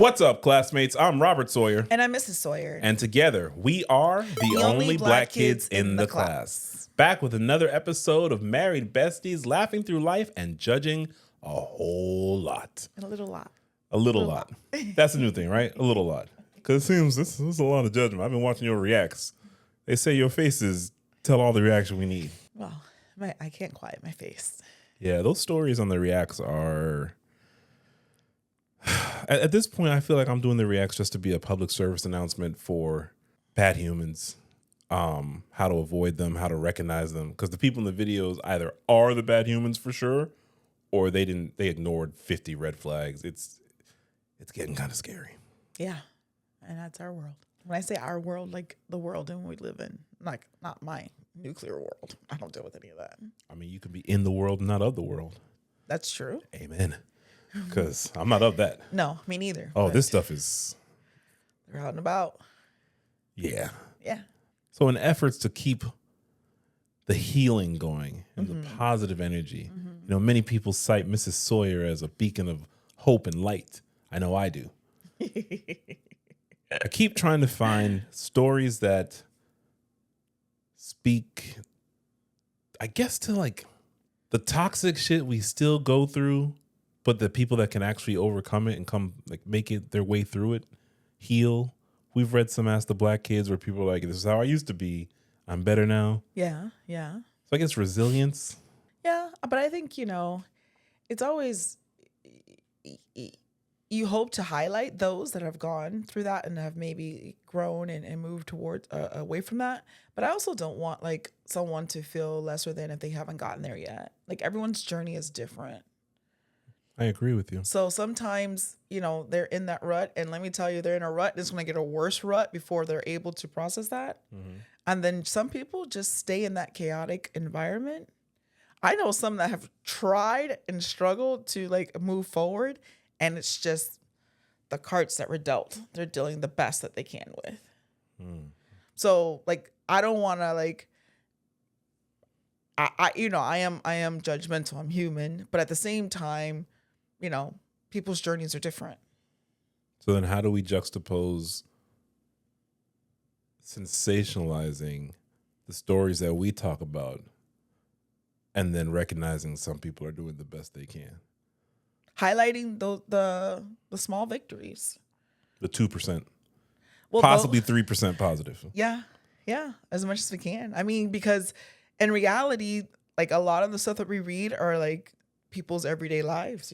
What's up, classmates? I'm Robert Sawyer. And I'm Mrs. Sawyer. And together, we are the only black kids in the class. Back with another episode of Married Besties, laughing through life and judging a whole lot. And a little lot. A little lot. That's a new thing, right? A little lot. Because it seems this is a lot of judgment. I've been watching your reacts. They say your faces tell all the reaction we need. Well, I can't quiet my face. Yeah, those stories on the reacts are... At this point, I feel like I'm doing the reacts just to be a public service announcement for bad humans, how to avoid them, how to recognize them. Because the people in the videos either are the bad humans for sure, or they ignored 50 red flags. It's getting kind of scary. Yeah, and that's our world. When I say our world, like the world in we live in, like not my nuclear world. I don't deal with any of that. I mean, you can be in the world, not of the world. That's true. Amen. Because I'm not of that. No, me neither. Oh, this stuff is... They're out and about. Yeah. Yeah. So in efforts to keep the healing going and the positive energy, you know, many people cite Mrs. Sawyer as a beacon of hope and light. I know I do. I keep trying to find stories that speak, I guess, to like the toxic shit we still go through, but the people that can actually overcome it and come like make it their way through it, heal. We've read some Ask the Black Kids where people are like, this is how I used to be. I'm better now. Yeah, yeah. So I guess resilience. Yeah, but I think, it's always, you hope to highlight those that have gone through that and have maybe grown and moved towards, away from that. But I also don't want like someone to feel lesser than if they haven't gotten there yet. Like everyone's journey is different. I agree with you. So sometimes, they're in that rut. And let me tell you, they're in a rut. It's going to get a worse rut before they're able to process that. Mm-hmm. And then some people just stay in that chaotic environment. I know some that have tried and struggled to like move forward. And it's just the cards that were dealt. They're dealing the best that they can with. Mm. So like, I don't want to like, I am judgmental. I'm human. But at the same time, people's journeys are different. So then how do we juxtapose sensationalizing the stories that we talk about and then recognizing some people are doing the best they can? Highlighting the small victories. The 2%. Well, possibly 3% positive. Yeah. Yeah. As much as we can. I mean, because in reality, like a lot of the stuff that we read are like people's everyday lives,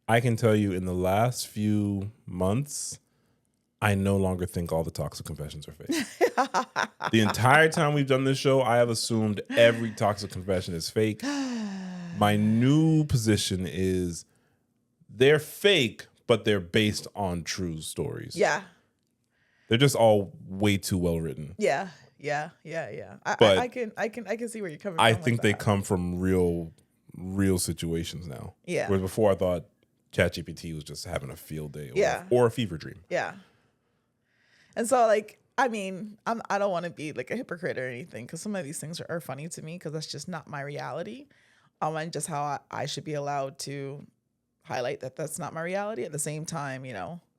I can tell you in the last few months, I no longer think all the toxic confessions are fake. The entire time we've done this show, I have assumed every toxic confession is fake. My new position is they're fake, but they're based on true stories. Yeah. They're just all way too well written. Yeah. Yeah. I can see where you're coming from. I think they come from real situations now. Yeah. Whereas before I thought ChatGPT was just having a field day or a fever dream. Yeah. And so like, I mean, I don't want to be like a hypocrite or anything because some of these things are funny to me because that's just not my reality. And just how I should be allowed to highlight that that's not my reality. At the same time,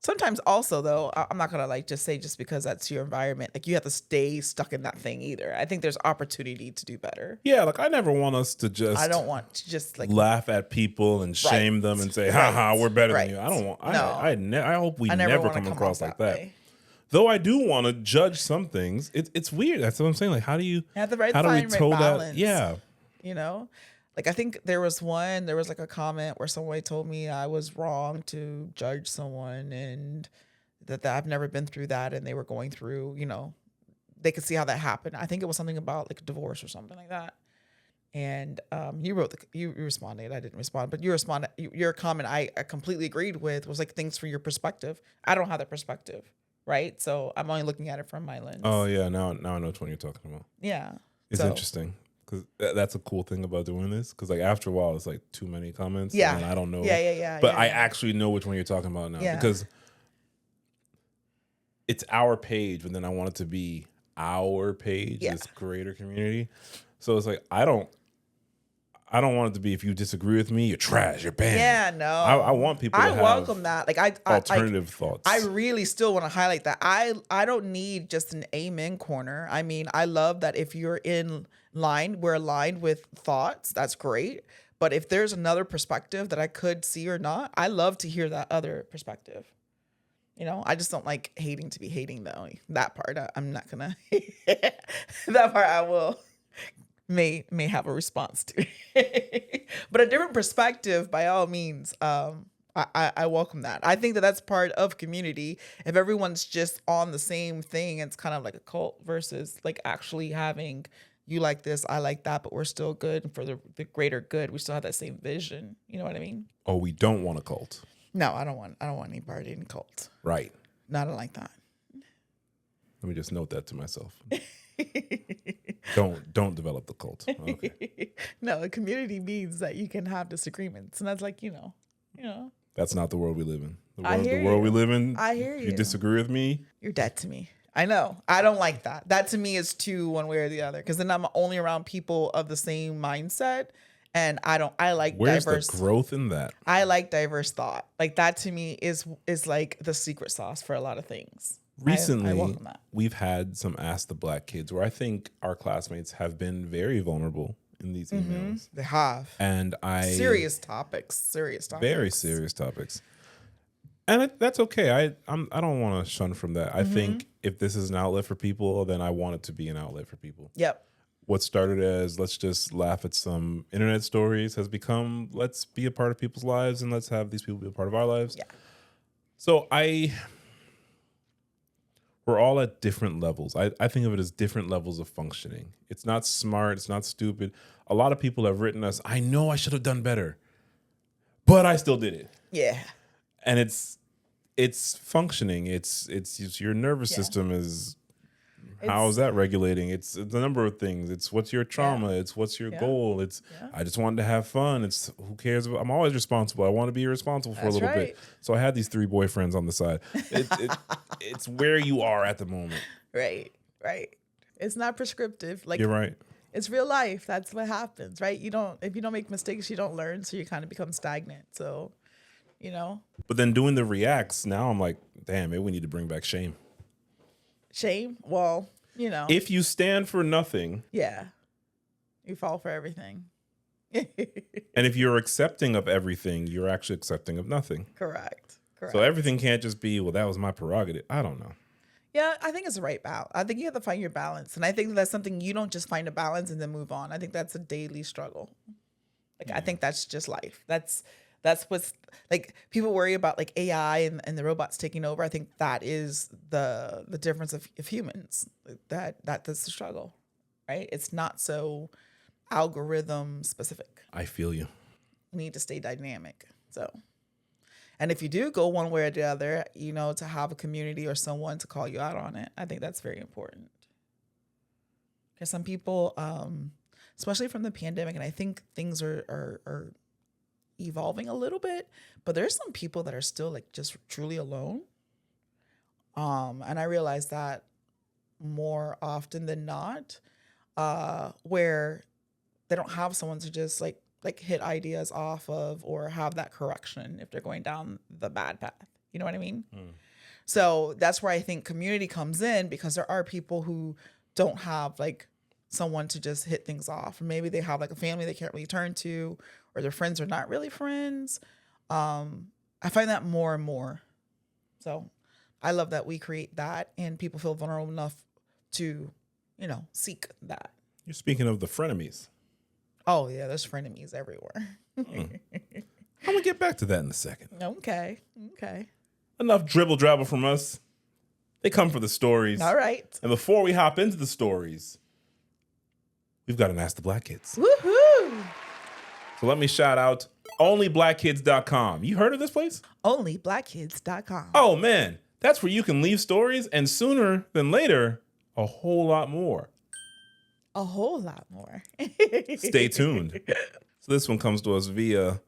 sometimes also though, I'm not gonna like just say just because that's your environment, like you have to stay stuck in that thing either. I think there's opportunity to do better. Yeah, like I never want us to just. I don't want to just like laugh at people and shame them and say, "Ha, we're better than you." I don't want. No. I hope we never come across like that. Though I do want to judge some things. It's weird. That's what I'm saying. Like, how do we toe that? Yeah, Like I think there was like a comment where somebody told me I was wrong to judge someone and that I've never been through that and they were going through, they could see how that happened. I think it was something about like divorce or something like that. And you responded. I didn't respond, but you responded. Your comment I completely agreed with was like thanks for your perspective. I don't have that perspective, right? So I'm only looking at it from my lens. Oh yeah, now I know which one you're talking about. Yeah, it's interesting. Because that's a cool thing about doing this. Because like after a while, it's like too many comments. Yeah, and I don't know. Yeah. But I actually know which one you're talking about now because it's our page, but then I want it to be our page, this creator community. So it's like I don't I don't want it to be if you disagree with me, you're trash, you're banned. Yeah, no. I want people to have welcome that. Like alternative thoughts. I really still want to highlight that. I don't need just an amen corner. I mean, I love that if you're in line, we're aligned with thoughts. That's great. But if there's another perspective that I could see or not, I love to hear that other perspective. You know, I just don't like hating to be hating though. That part, I'm not gonna. That part I will may have a response to. But a different perspective, by all means, I welcome that. I think that that's part of community. If everyone's just on the same thing, it's kind of like a cult versus like actually having you like this, I like that, but we're still good for the greater good. We still have that same vision. You know what I mean? Oh, we don't want a cult. No, I don't want any part in cult. Right. No, I don't like that. Let me just note that to myself. Don't develop the cult. Okay. No, a community means that you can have disagreements, and that's like you know. That's not the world we live in. The world we live in. I hear you. You disagree with me? You're dead to me. I know. I don't like that. That to me is too one way or the other. Because then I'm only around people of the same mindset. And I like Where's diverse. the growth in that? I like diverse thought. Like that to me is like the secret sauce for a lot of things. Recently, I welcome that. We've had some Ask the Black Kids where I think our classmates have been very vulnerable in these emails. They have. And serious topics. Very serious topics. And that's okay. I don't want to shun from that. I think if this is an outlet for people, then I want it to be an outlet for people. Yep. What started as let's just laugh at some internet stories has become let's be a part of people's lives and let's have these people be a part of our lives. Yeah. So we're all at different levels. I think of it as different levels of functioning. It's not smart. It's not stupid. A lot of people have written us, I know I should have done better, but I still did it. Yeah. And it's functioning. It's your nervous system is, how is that regulating? It's a number of things. It's what's your trauma. It's what's your goal. It's I just wanted to have fun. It's who cares? I'm always responsible. I want to be responsible for a little bit. So I had these 3 boyfriends on the side. It's where you are at the moment. Right. It's not prescriptive. Like you're right. It's real life. That's what happens, right? If you don't make mistakes, you don't learn. So you kind of become stagnant. So, you know. But then doing the reacts, now I'm like, damn, maybe we need to bring back shame. Shame? Well, you know. If you stand for nothing. Yeah. You fall for everything. And if you're accepting of everything, you're actually accepting of nothing. Correct. So everything can't just be, well, that was my prerogative. I don't know. Yeah, I think it's the right balance. I think you have to find your balance. And I think that's something you don't just find a balance and then move on. I think that's a daily struggle. I think that's just life. That's what's like people worry about like AI and the robots taking over. I think that is the difference of humans. That's the struggle, right? It's not so algorithm specific. I feel you. You need to stay dynamic. So, and if you do go one way or the other, to have a community or someone to call you out on it, I think that's very important. Because some people, especially from the pandemic, and I think things are evolving a little bit, but there's some people that are still like just truly alone. And I realize that more often than not, where they don't have someone to just like hit ideas off of or have that correction if they're going down the bad path. You know what I mean? So that's where I think community comes in, because there are people who don't have like someone to just hit things off. Or maybe they have like a family they can't really turn to, or their friends are not really friends. I find that more and more. So I love that we create that and people feel vulnerable enough to, seek that. You're speaking of the frenemies. Oh, yeah, there's frenemies everywhere. I'm going to get back to that in a second. Okay. Enough dribble-drabble from us. They come for the stories. All right. And before we hop into the stories, we've got to Ask the Black Kids. Woohoo! So let me shout out onlyblackkids.com. You heard of this place? Onlyblackkids.com. Oh, man. That's where you can leave stories, and sooner than later, a whole lot more. A whole lot more. Stay tuned. So this one comes to us via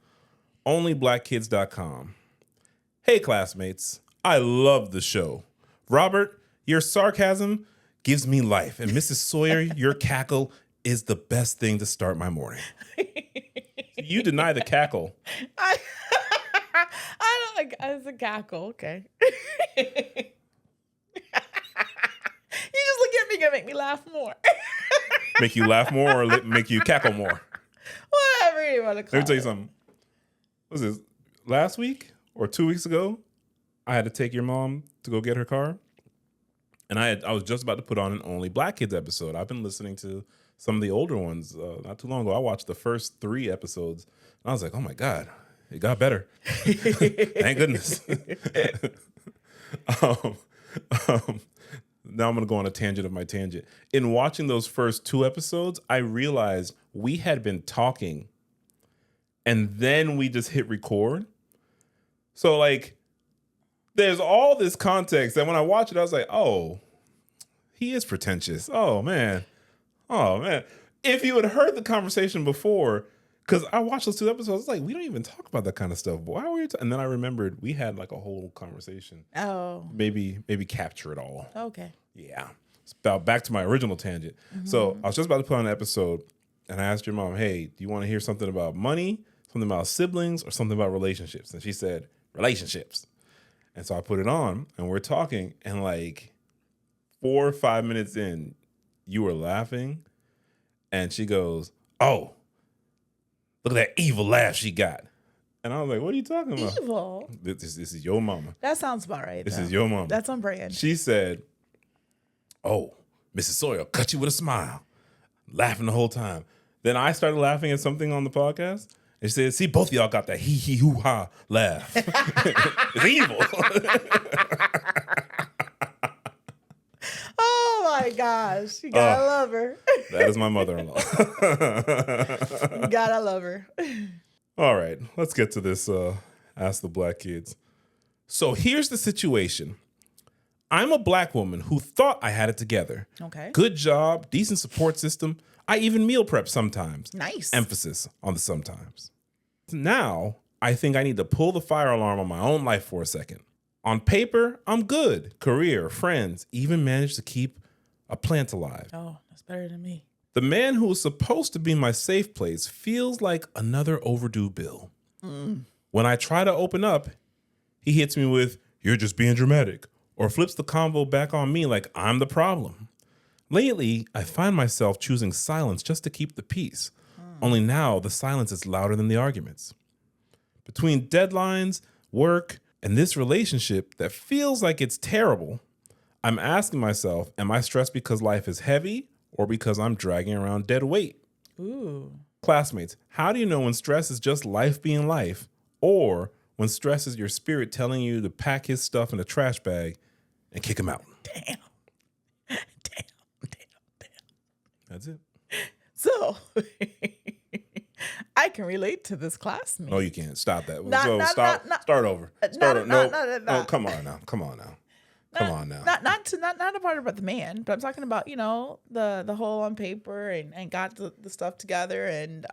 onlyblackkids.com. Hey, classmates. I love the show. Robert, your sarcasm gives me life. And Mrs. Sawyer, your cackle is the best thing to start my morning. You deny the cackle. I don't like it's a cackle. Okay. You just look at me and make me laugh more. Make you laugh more or make you cackle more? Whatever you want to call it. Let me tell you something. What was this? Last week or 2 weeks ago, I had to take your mom to go get her car. And I was just about to put on an Only Black Kids episode. I've been listening to some of the older ones not too long ago. I watched the first 3 episodes. And I was like, oh, my God, it got better. Thank goodness. Now I'm going to go on a tangent of my tangent. In watching those first 2 episodes, I realized we had been talking. And then we just hit record. So, like, there's all this context. And when I watch it, I was like, oh, he is pretentious. Oh, man. If you had heard the conversation before, because I watched those 2 episodes, I was like, we don't even talk about that kind of stuff. Why are we? And then I remembered we had like a whole conversation. Oh. Maybe capture it all. Okay. Yeah. It's about back to my original tangent. Mm-hmm. So I was just about to put on an episode, and I asked your mom, hey, do you want to hear something about money, something about siblings, or something about relationships? And she said, relationships. And so I put it on, and we're talking, and like 4 or 5 minutes in, you were laughing, and she goes, oh, look at that evil laugh she got. And I was like, what are you talking about? Evil? This is your mama. That sounds about right. This is your mama. That's on brand. She said, oh, Mrs. Sawyer cut you with a smile, laughing the whole time. Then I started laughing at something on the podcast. And she said, see, both of y'all got that hee hoo ha laugh. It's evil. Oh my gosh. You gotta love her. That is my mother-in-law. You gotta love her. All right, let's get to this Ask the Black Kids. So here's the situation. I'm a Black woman who thought I had it together. Okay. Good job, decent support system. I even meal prep sometimes. Nice. Emphasis on the sometimes. Now, I think I need to pull the fire alarm on my own life for a second. On paper, I'm good. Career, friends, even managed to keep a plant alive. Oh, that's better than me. The man who was supposed to be my safe place feels like another overdue bill. When I try to open up, he hits me with, you're just being dramatic, or flips the convo back on me like I'm the problem. Lately, I find myself choosing silence just to keep the peace. Only now, the silence is louder than the arguments. Between deadlines, work, and this relationship that feels like it's terrible, I'm asking myself, am I stressed because life is heavy or because I'm dragging around dead weight? Ooh. Classmates, how do you know when stress is just life being life or when stress is your spirit telling you to pack his stuff in a trash bag and kick him out? Damn. That's it. So, I can relate to this classmate. No, you can't. Stop that. Start over. No, come on now. Come on now. Not a part about the man, but I'm talking about, you know, the whole on paper and got the stuff together and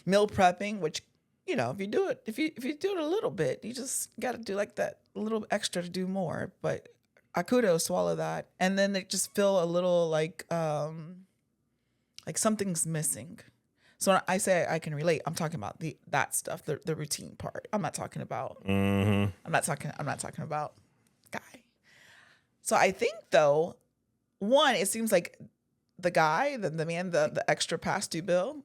meal prepping, which, you know, if you do it a little bit, you just got to do like that little extra to do more. But I kudos swallow that, and then they just feel a little like something's missing. So when I say I can relate, I'm talking about that stuff, the routine part. I'm not talking about. I'm not talking about guy. So I think though, one, it seems like the guy, the man, the extra past due bill,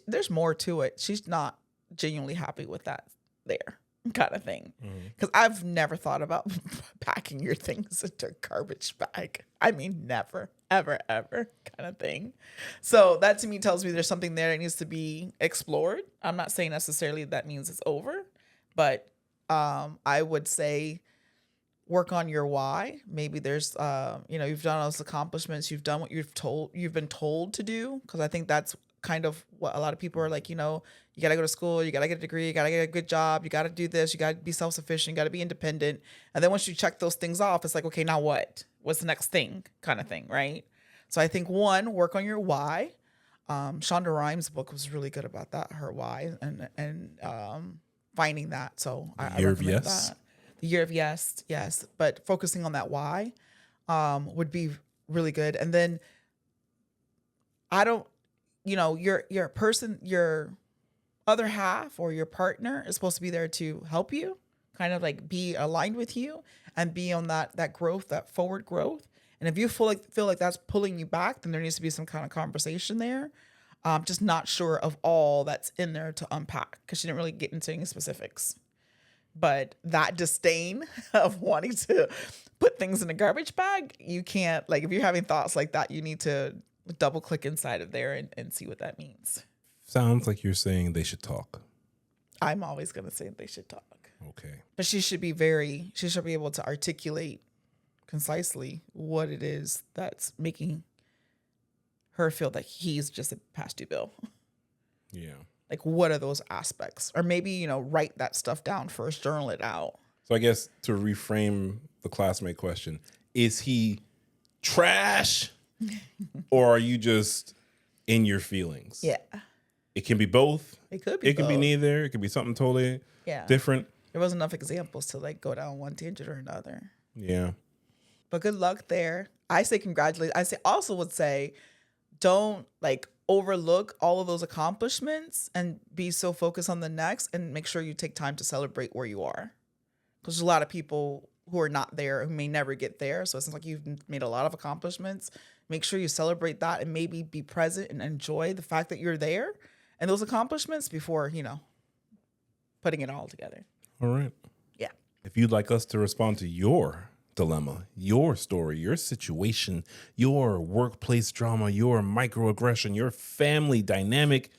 there's more to it. She's not genuinely happy with that there kind of thing. Because I've never thought about packing your things into a garbage bag. I mean, never, ever, ever kind of thing. So that to me tells me there's something there that needs to be explored. I'm not saying necessarily that means it's over, but I would say work on your why. Maybe there's, you've done all those accomplishments. You've done what you've been told to do. Because I think that's kind of what a lot of people are like, you know, you got to go to school, you got to get a degree, you got to get a good job, you got to do this, you got to be self-sufficient, you got to be independent. And then once you check those things off, it's like, okay, now what? What's the next thing kind of thing, right? So I think one, work on your why. Shonda Rhimes' book was really good about that, her why and finding that. So I recommend that. The Year of Yes, yes. But focusing on that why would be really good. And then your person, your other half or your partner is supposed to be there to help you, kind of like be aligned with you and be on that growth, that forward growth. And if you feel like that's pulling you back, then there needs to be some kind of conversation there. Just not sure of all that's in there to unpack because she didn't really get into any specifics. But that disdain of wanting to put things in a garbage bag, you can't, like, if you're having thoughts like that, you need to double click inside of there and see what that means. Sounds like you're saying they should talk. I'm always going to say they should talk. Okay. But she should be able to articulate concisely what it is that's making her feel that he's just a past due bill. Yeah. Like, what are those aspects? Or maybe, write that stuff down first, journal it out. So I guess to reframe the classmate question, is he trash or are you just in your feelings? Yeah. It can be both. It could be It could be neither. It could be something totally different. There wasn't enough examples to like go down one tangent or another. Yeah. But good luck there. I say congratulations. Would say don't like overlook all of those accomplishments and be so focused on the next, and make sure you take time to celebrate where you are. Because there's a lot of people who are not there who may never get there. So it's like you've made a lot of accomplishments. Make sure you celebrate that and maybe be present and enjoy the fact that you're there and those accomplishments before, putting it all together. All right. Yeah. If you'd like us to respond to your dilemma, your story, your situation, your workplace drama, your microaggression, your family dynamic,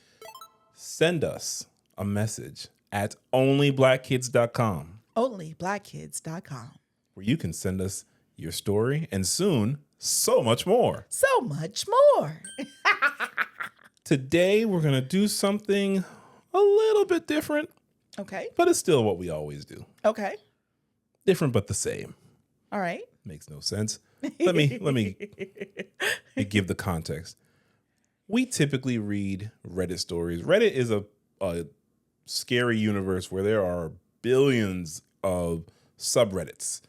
send us a message at onlyblackkids.com. Onlyblackkids.com. Where you can send us your story and soon so much more. So much more. Today, we're going to do something a little bit different. Okay. But it's still what we always do. Okay. Different, but the same. All right. Makes no sense. Let me give the context. We typically read Reddit stories. Reddit is a scary universe where there are billions of subreddits.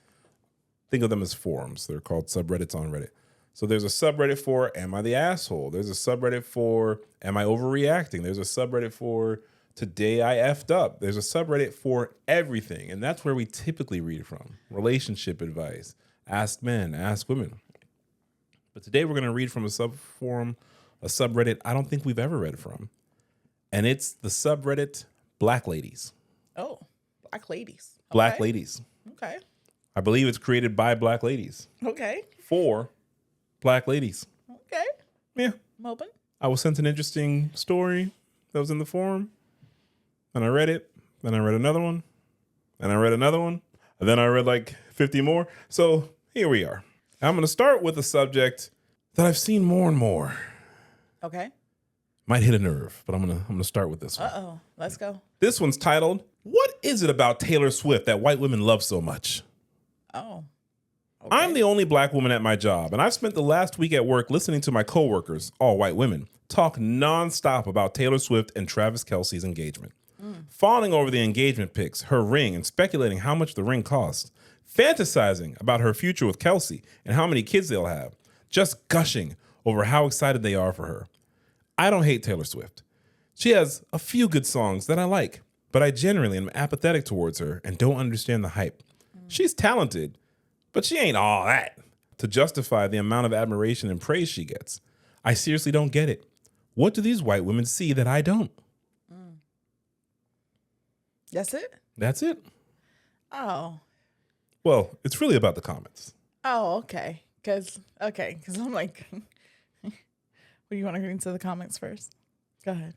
Think of them as forums. They're called subreddits on Reddit. So there's a subreddit for, am I the asshole? There's a subreddit for, am I overreacting? There's a subreddit for, today I effed up. There's a subreddit for everything. And that's where we typically read from. Relationship advice. Ask men, ask women. But today we're going to read from a subreddit I don't think we've ever read from. And it's the subreddit BlackLadies. Oh, BlackLadies. Okay. BlackLadies. Okay. I believe it's created by BlackLadies. Okay. For BlackLadies. Okay. Yeah. I'm open. I was sent an interesting story that was in the forum. And I read it. Then I read another one. And I read another one. And then I read like 50 more. So here we are. I'm going to start with a subject that I've seen more and more. Okay. Might hit a nerve, but I'm gonna start with this one. Uh-oh. Let's go. This one's titled, "What is it about Taylor Swift that white women love so much?" Oh. Okay. I'm the only black woman at my job, and I've spent the last week at work listening to my coworkers, all white women, talk nonstop about Taylor Swift and Travis Kelce's engagement. Fawning over the engagement pics, her ring, and speculating how much the ring cost. Fantasizing about her future with Kelce and how many kids they'll have. Just gushing over how excited they are for her. I don't hate Taylor Swift. She has a few good songs that I like, but I generally am apathetic towards her and don't understand the hype. She's talented, but she ain't all that to justify the amount of admiration and praise she gets. I seriously don't get it. What do these white women see that I don't? That's it? That's it. Oh. Well, it's really about the comments. Oh, okay. Because I'm like, what do you want to get into the comments first? Go ahead.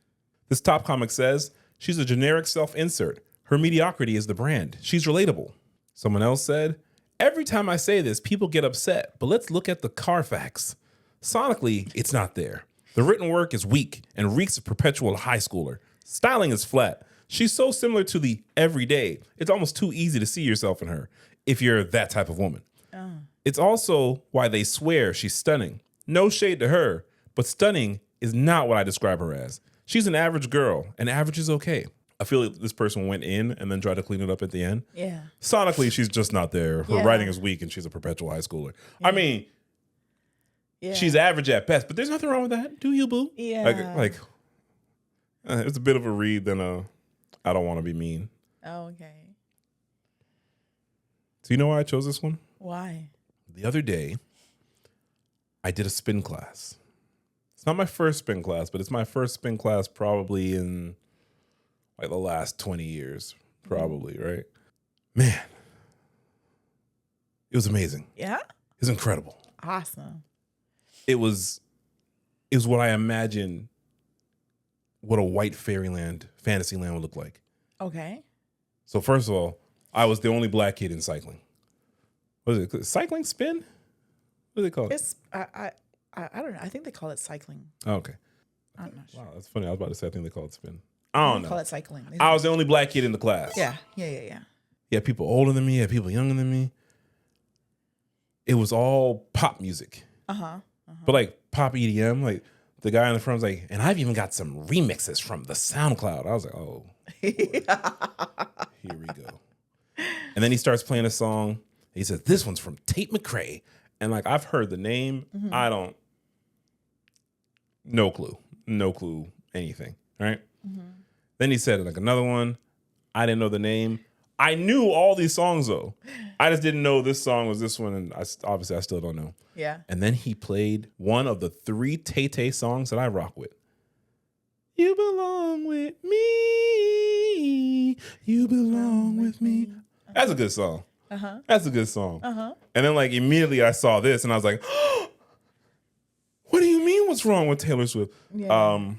This top comic says, she's a generic self-insert. Her mediocrity is the brand. She's relatable. Someone else said, every time I say this, people get upset, but let's look at the Carfax. Sonically, it's not there. The written work is weak and reeks of perpetual high schooler. Styling is flat. She's so similar to the everyday, it's almost too easy to see yourself in her if you're that type of woman. Oh. It's also why they swear she's stunning. No shade to her, but stunning is not what I describe her as. She's an average girl, and average is okay. I feel like this person went in and then tried to clean it up at the end. Yeah. Sonically, she's just not there. Her writing is weak, and she's a perpetual high schooler. Yeah. I mean, Yeah. She's average at best, but there's nothing wrong with that. Do you, boo? Yeah. It's a bit of a read than a I don't want to be mean. Oh, okay. So you know why I chose this one? Why? The other day, I did a spin class. It's not my first spin class, but it's my first spin class probably in like the last 20 years, probably, right? Man, it was amazing. Yeah? It was incredible. Awesome. It was what I imagined what a white fairyland, fantasy land would look like. Okay. So first of all, I was the only black kid in cycling. What is it? Cycling spin? What do they call it? It's I don't know. I think they call it cycling. Oh, okay. I'm not sure. Wow, that's funny. I was about to say I think they call it spin. I don't know. Call it cycling. I was the only black kid in the class. Yeah. You had people older than me, you had people younger than me. It was all pop music. But like pop EDM, like the guy in the front was like, and I've even got some remixes from the SoundCloud. I was like, oh, here we go. And then he starts playing a song. He says, this one's from Tate McRae. And like, I've heard the name. No clue anything. Right. Then he said like another one. I didn't know the name. I knew all these songs though. I just didn't know this song was this one. And obviously I still don't know. Yeah. And then he played one of the 3 Tay-Tay songs that I rock with. You belong with me. You belong with me. That's a good song. That's a good song. And then like immediately I saw this and I was like, what do you mean what's wrong with Taylor Swift? Yeah.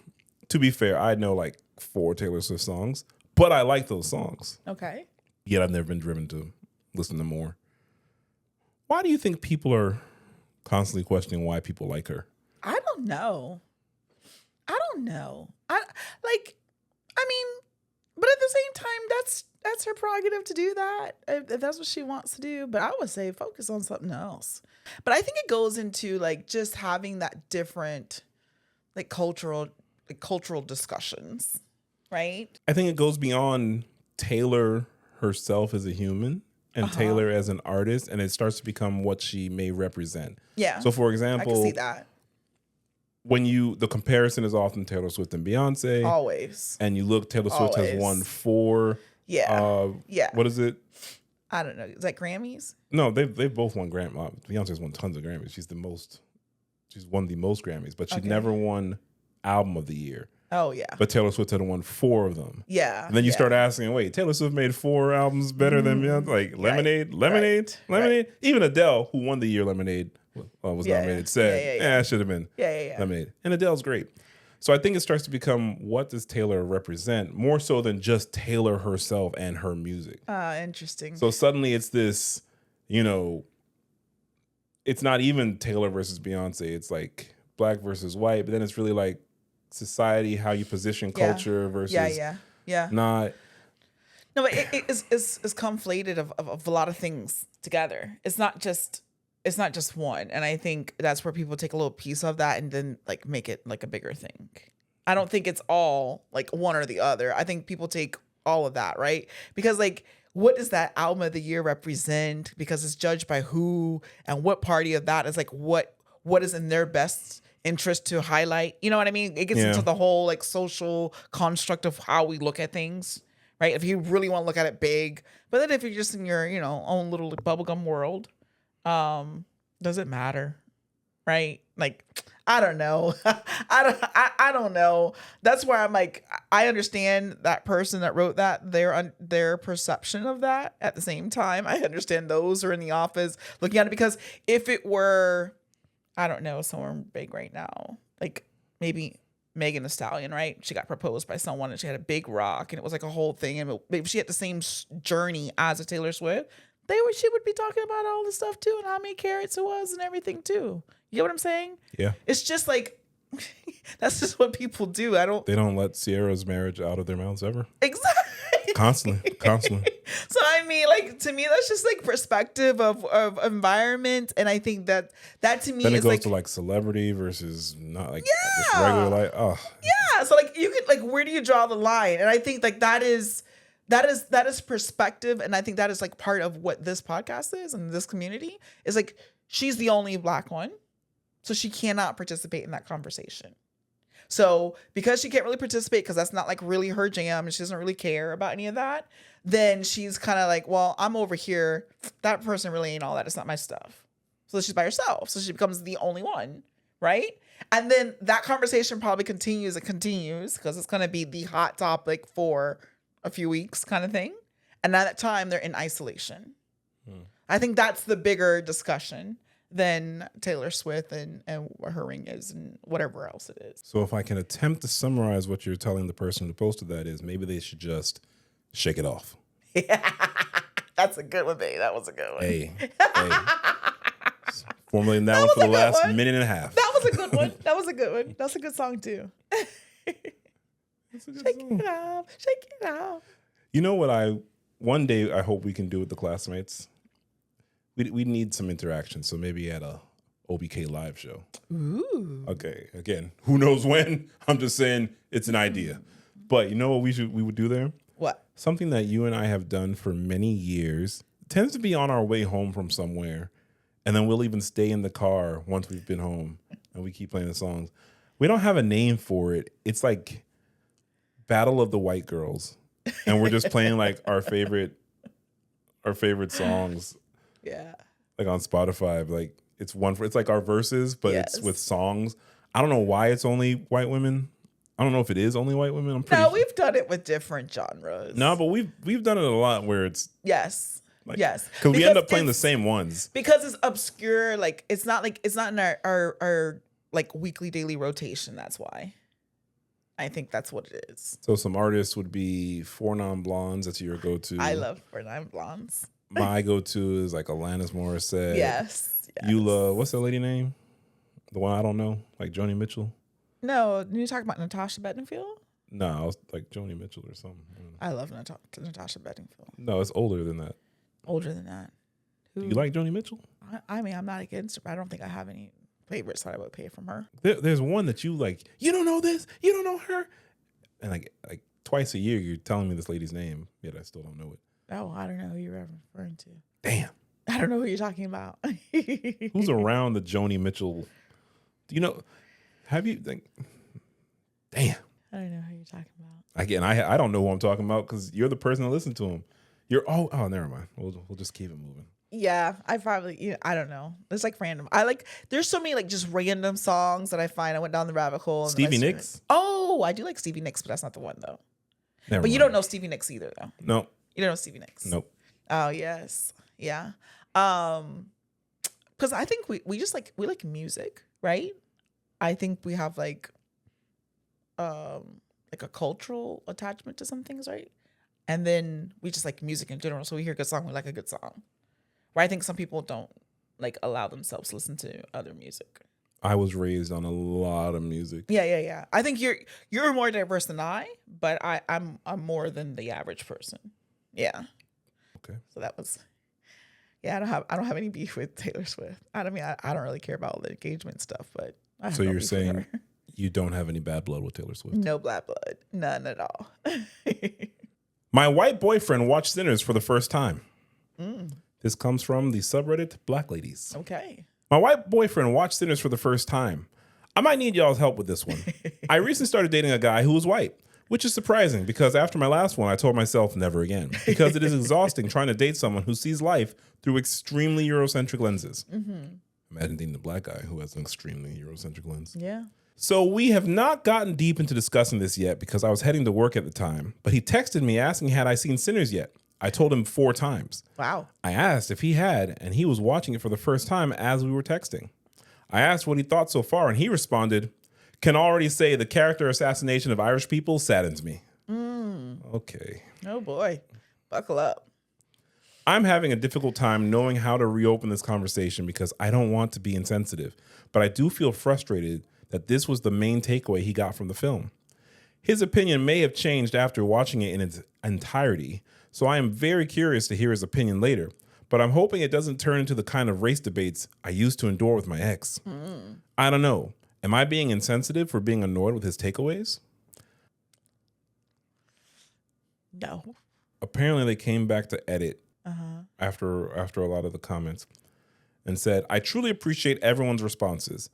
To be fair, I know like 4 Taylor Swift songs, but I like those songs. Okay. Yet I've never been driven to listen to more. Why do you think people are constantly questioning why people like her? I don't know. But at the same time, that's her prerogative to do that. If that's what she wants to do. But I would say focus on something else. But I think it goes into like just having that different like cultural discussions, right? I think it goes beyond Taylor herself as a human and Taylor as an artist, and it starts to become what she may represent. Yeah. So for example, I can see that. When the comparison is often Taylor Swift and Beyonce. Always. And you look, Taylor Swift has won 4. What is it? I don't know. Is that Grammys? No, they've both won Grammys. Beyonce's won tons of Grammys. She's won the most Grammys, but she never won Album of the Year. Oh, yeah. But Taylor Swift had won 4 of them. Yeah. And then you start asking, wait, Taylor Swift made 4 albums better than Beyonce? Like Lemonade? Lemonade? Even Adele, who won the year Lemonade, was nominated, said, it should have been Lemonade. And Adele's great. So I think it starts to become, what does Taylor represent? More so than just Taylor herself and her music. Interesting. So suddenly it's this, it's not even Taylor versus Beyonce. It's like black versus white, but then it's really like society, how you position culture versus not. No, but it's conflated of a lot of things together. It's not just one. And I think that's where people take a little piece of that and then like make it like a bigger thing. I don't think it's all like one or the other. I think people take all of that, right? Because like, what does that album of the year represent? Because it's judged by who and what party of that is like what is in their best interest to highlight. You know what I mean? It gets into the whole like social construct of how we look at things, right? If you really want to look at it big, but then if you're just in your, own little bubblegum world, does it matter? Right? Like, I don't know. I don't know. That's where I'm like, I understand that person that wrote that, their perception of that. At the same time, I understand those who are in the office looking at it, because if it were, I don't know, someone big right now, like maybe Megan Thee Stallion, right? She got proposed by someone and she had a big rock and it was like a whole thing. And maybe she had the same journey as a Taylor Swift. She would be talking about all this stuff too and how many carats it was and everything too. You get what I'm saying? Yeah. It's just like, that's just what people do. They don't let Sierra's marriage out of their mouths ever. Exactly. Constantly. So I mean, like, to me, that's just like perspective of environment. And I think that to me then it goes like, to like celebrity versus not like just regular life. Oh. Yeah. So like you could like, where do you draw the line? And I think like that is perspective. And I think that is like part of what this podcast is and this community is like, she's the only black one. So she cannot participate in that conversation. So because she can't really participate because that's not like really her jam and she doesn't really care about any of that, then she's kind of like, well, I'm over here. That person really ain't all that. It's not my stuff. So she's by herself. So she becomes the only one, right? And then that conversation probably continues because it's going to be the hot topic for a few weeks kind of thing. And at that time, they're in isolation. I think that's the bigger discussion than Taylor Swift and what her ring is and whatever else it is. So if I can attempt to summarize what you're telling the person who posted that is, maybe they should just shake it off. Yeah, that's a good one, babe. That was a good one. Hey. Formulating that one for the last minute and a half. That was a good one. That was a good one. That's a good song too. That's a good Shake song. it off. Shake it off. You know what one day I hope we can do with the classmates? We need some interaction, so maybe at a OBK live show. Ooh. Okay, again, who knows when? I'm just saying it's an idea. But you know what we would do there? What? Something that you and I have done for many years. It tends to be on our way home from somewhere, and then we'll even stay in the car once we've been home, and we keep playing the songs. We don't have a name for it. It's like Battle of the White Girls, and we're just playing like our favorite songs. Yeah. Like on Spotify, like it's like our verses, but Yes. it's with songs. I don't know why it's only white women. I don't know if it is only white women. I'm pretty No, sure. we've done it with different genres. No, but we've done it a lot where it's Yes. like, Yes. because we end up playing the it's- same ones. Because it's obscure. Like it's not in our like weekly daily rotation. That's why. I think that's what it is. So some artists would be Four Non Blondes. That's your go-to. I love For Nine Blondes. My go-to is like Alanis Morissette. Yes. Eula, what's that lady name? The one I don't know, like Joni Mitchell. No, you talking about Natasha Bedingfield? No, I was like Joni Mitchell or something. I love Natasha Bedingfield. No, it's older than that. Older than that. Who? Do you like Joni Mitchell? I mean, I'm not against her, but I don't think I have any favorites that I would pay from her. There's one that you like. You don't know this. You don't know her. And like twice a year, you're telling me this lady's name, yet I still don't know it. Oh, I don't know who you're referring to. Damn. I don't know who you're talking about. Who's around the Joni Mitchell? Do you know? Have you think? Damn. I don't know who you're talking about. Again, I don't know who I'm talking about because you're the person that listened to him. You're oh never mind. We'll just keep it moving. Yeah, I probably I don't know. It's like random. There's so many like just random songs that I find. I went down the rabbit hole. And Stevie Nicks. Oh, I do like Stevie Nicks, but that's not the one though. Never But you mind. don't know Stevie Nicks either though. No. You don't know Stevie Nicks. Nope. Oh yes, yeah. Because I think we just like music, right? I think we have like a cultural attachment to some things, right? And then we just like music in general. So we hear a good song, we like a good song. Where I think some people don't like allow themselves to listen to other music. I was raised on a lot of music. Yeah. I think you're more diverse than I, but I'm more than the average person. Yeah. Okay. So that was. Yeah, I don't have any beef with Taylor Swift. I don't really care about all the engagement stuff, but I have So no you're beef with saying her. you don't have any bad blood with Taylor Swift? No black blood, none at all. My white boyfriend watched Sinners for the first time. This comes from the subreddit BlackLadies. Okay. My white boyfriend watched Sinners for the first time. I might need y'all's help with this one. I recently started dating a guy who was white, which is surprising because after my last one, I told myself never again because it is exhausting trying to date someone who sees life through extremely Eurocentric lenses. Imagine dating a black guy who has an extremely Eurocentric lens. Yeah. So we have not gotten deep into discussing this yet because I was heading to work at the time, but he texted me asking had I seen Sinners yet. I told him 4 times. Wow. I asked if he had, and he was watching it for the first time as we were texting. I asked what he thought so far, and he responded, can already say the character assassination of Irish people saddens me. Okay. Oh boy. Buckle up. I'm having a difficult time knowing how to reopen this conversation because I don't want to be insensitive, but I do feel frustrated that this was the main takeaway he got from the film. His opinion may have changed after watching it in its entirety, so I am very curious to hear his opinion later, but I'm hoping it doesn't turn into the kind of race debates I used to endure with my ex. I don't know. Am I being insensitive for being annoyed with his takeaways? No. Apparently they came back to edit after a lot of the comments and said, I truly appreciate everyone's responses.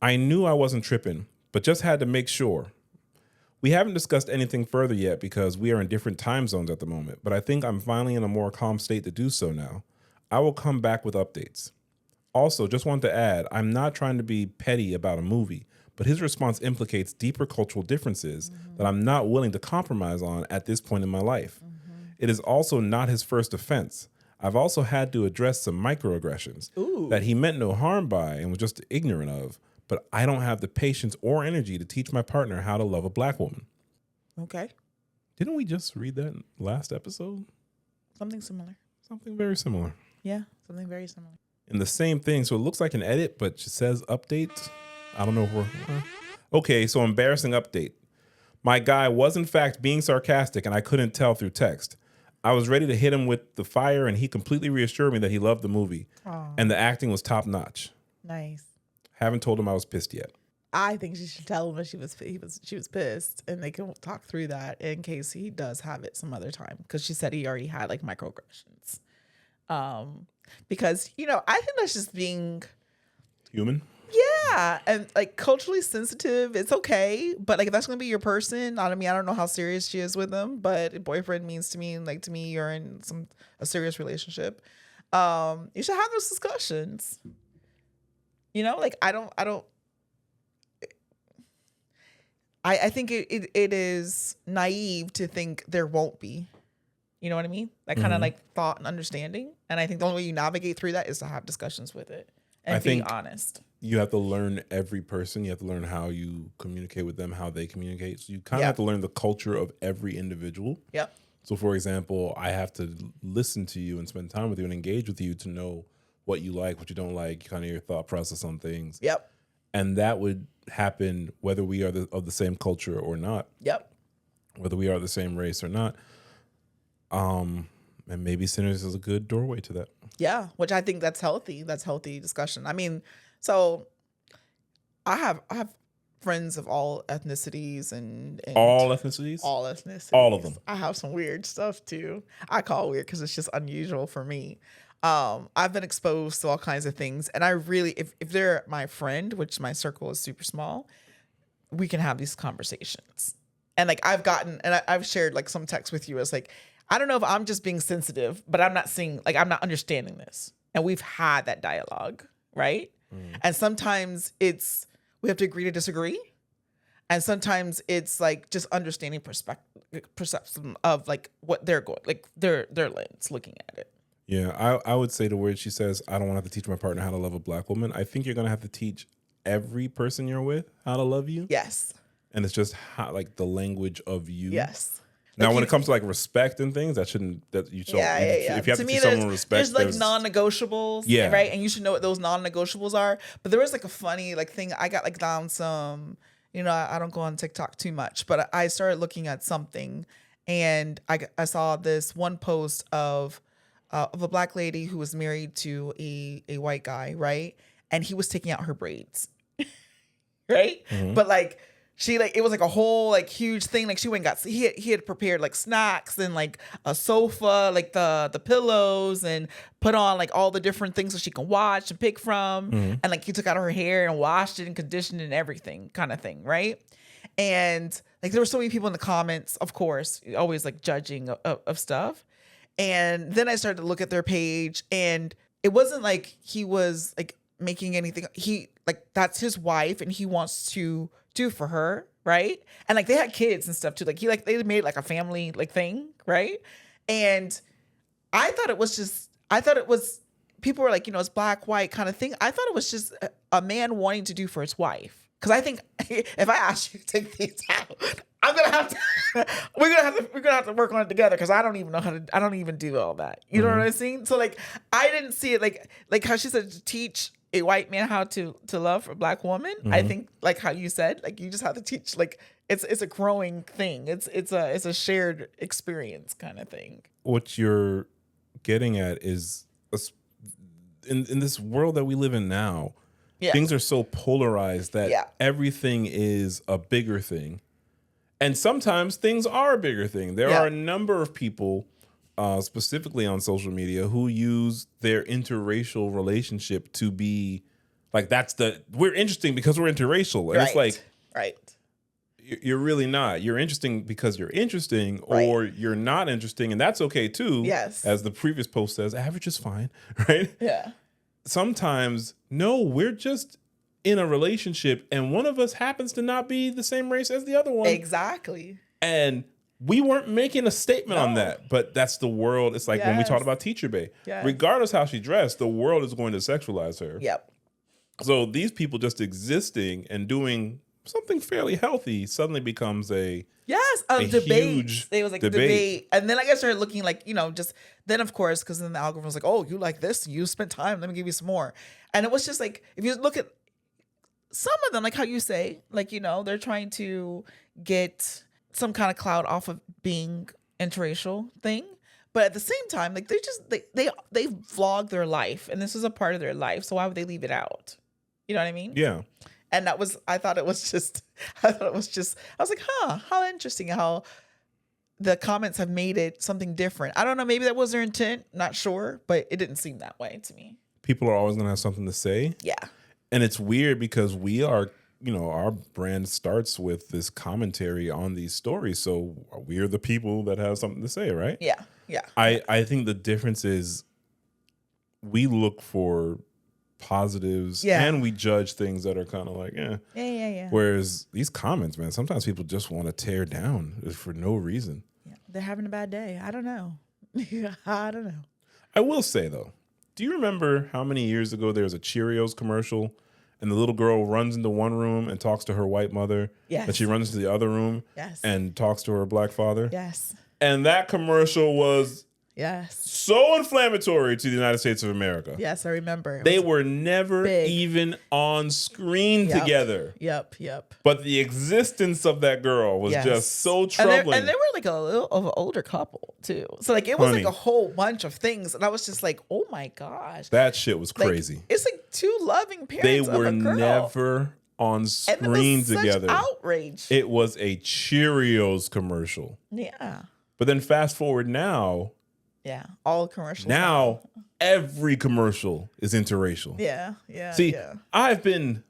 I knew I wasn't tripping, but just had to make sure. We haven't discussed anything further yet because we are in different time zones at the moment, but I think I'm finally in a more calm state to do so now. I will come back with updates. Also, just want to add, I'm not trying to be petty about a movie, but his response implicates deeper cultural differences that I'm not willing to compromise on at this point in my life. It is also not his first offense. I've also had to address some microaggressions that he meant no harm by and was just ignorant of, but I don't have the patience or energy to teach my partner how to love a black woman. Okay. Didn't we just read that last episode? Something similar. Something very similar. Yeah, something very similar. In the same thing, so it looks like an edit, but it says update. I don't know if we're... Okay, so embarrassing update. My guy was in fact being sarcastic and I couldn't tell through text. I was ready to hit him with the fire and he completely reassured me that he loved the movie. Aww. And the acting was top notch. Nice. Haven't told him I was pissed yet. I think she should tell him that she was pissed, and they can talk through that in case he does have it some other time. Because she said he already had like microaggressions. Because I think that's just being human. Yeah, and like culturally sensitive. It's okay, but like if that's gonna be your person, I don't know how serious she is with them, but boyfriend means to me, like to me, you're in a serious relationship. You should have those discussions. Like I think it is naive to think there won't be. You know what I mean? That kind of like thought and understanding. And I think the only way you navigate through that is to have discussions with it and be honest. You have to learn every person. You have to learn how you communicate with them, how they communicate. So you kind of have to learn the culture of every individual. Yep. So for example, I have to listen to you and spend time with you and engage with you to know what you like, what you don't like, kind of your thought process on things. Yep. And that would happen whether we are of the same culture or not. Yep. Whether we are the same race or not. And maybe Sinners is a good doorway to that. Yeah, which I think that's healthy. That's healthy discussion. I mean, so I have friends of all ethnicities and all ethnicities? All ethnicities. All of them. I have some weird stuff too. I call it weird because it's just unusual for me. I've been exposed to all kinds of things, and I really, if they're my friend, which my circle is super small, we can have these conversations. And like I've shared like some text with you as like, I don't know if I'm just being sensitive, but I'm not understanding this. And we've had that dialogue, right? And sometimes we have to agree to disagree. And sometimes it's like just understanding perception of like what they're going, like their lens looking at it. Yeah, I would say the word she says, I don't want to have to teach my partner how to love a black woman. I think you're going to have to teach every person you're with how to love you. Yes. And it's just how, like the language of you. Yes. Now, when it comes to like respect and things, if you have to teach someone respect, there's like non-negotiables, right? And you should know what those non-negotiables are. But there was like a funny like thing. I got like down some, I don't go on TikTok too much, but I started looking at something, and I saw this one post of a black lady who was married to a white guy, right? And he was taking out her braids, right? Mm-hmm. But like. She like it was like a whole like huge thing. Like she went and he had prepared like snacks and like a sofa, like the pillows, and put on like all the different things so she can watch and pick from. Mm-hmm. And like he took out her hair and washed it and conditioned it and everything kind of thing, right? And like there were so many people in the comments, of course, always like judging of stuff. And then I started to look at their page, and it wasn't like he was like making anything. He like that's his wife, and he wants to do for her, right? And like they had kids and stuff too. Like they made like a family like thing, right? And I thought it was people were like, it's black, white kind of thing. I thought it was just a man wanting to do for his wife. Because I think if I ask you to take these out, we're gonna have to work on it together, because I don't even know I don't even do all that. You know what I'm saying? So like I didn't see it like how she said to teach a white man how to love a black woman. I think like how you said, like you just have to teach, like it's a growing thing. It's a shared experience kind of thing. What you're getting at is in this world that we live in now, things are so polarized that everything is a bigger thing. And sometimes things are a bigger thing. There are a number of people specifically on social media who use their interracial relationship to be Like we're interesting because we're interracial. And it's like, right. You're really not. You're interesting because you're interesting, or you're not interesting, and that's okay too. Yes. As the previous post says, average is fine, right? Yeah. Sometimes, no, we're just in a relationship, and one of us happens to not be the same race as the other one. Exactly. And we weren't making a statement on that, but that's the world. It's like when we talked about Teacher Bay. Yes. Regardless how she dressed, the world is going to sexualize her. Yep. So these people just existing and doing something fairly healthy suddenly becomes a debate. It was like debate. debate. And then I guess started looking like, just then of course, because then the algorithm was like, oh, you like this? You spent time. Let me give you some more. And it was just like, if you look at some of them, like how you say, like, they're trying to get some kind of clout off of being interracial thing. But at the same time, like they vlog their life, and this is a part of their life. So why would they leave it out? You know what I mean? Yeah. And I was like, how interesting how the comments have made it something different. I don't know. Maybe that was their intent. Not sure, but it didn't seem that way to me. People are always going to have something to say. Yeah. And it's weird because we are, our brand starts with this commentary on these stories. So we're the people that have something to say, right? Yeah. Yeah. I think the difference is we look for positives and we judge things that are kind of like, Yeah. Whereas these comments, man, sometimes people just want to tear down for no reason. Yeah. They're having a bad day. I don't know. I don't know. I will say though, do you remember how many years ago there was a Cheerios commercial and the little girl runs into one room and talks to her white mother? Yes. And she runs into the other room and talks to her black father? Yes. And that commercial was Yes. so inflammatory to the United States of America. Yes, I remember. They were never even on screen together. Yep. But the existence of that girl was just so troubling. And they were like a little of an older couple too. So like it was like a whole bunch of things. And I was just like, oh my gosh. That shit was crazy. It's like two loving parents. They were never on screen together. Outrage. It was a Cheerios commercial. Yeah. But then fast forward now. Yeah, all commercials. Now every commercial is interracial. Yeah. See, I've been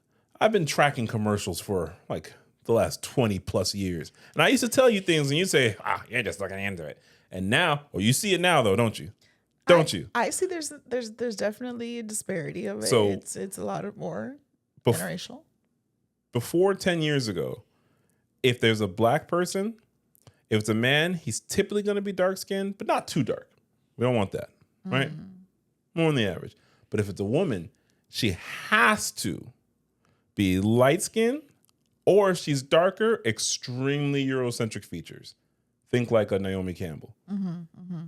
tracking commercials for like the last 20 plus years. And I used to tell you things and you say, you're just looking into it. And now, you see it now though, don't you? Don't you? I see there's definitely a disparity of it. So it's a lot of more interracial. Before 10 years ago, if there's a black person, if it's a man, he's typically going to be dark skinned, but not too dark. We don't want that, right? More than the average. But if it's a woman, she has to be light skinned, or if she's darker, extremely Eurocentric features. Think like a Naomi Campbell,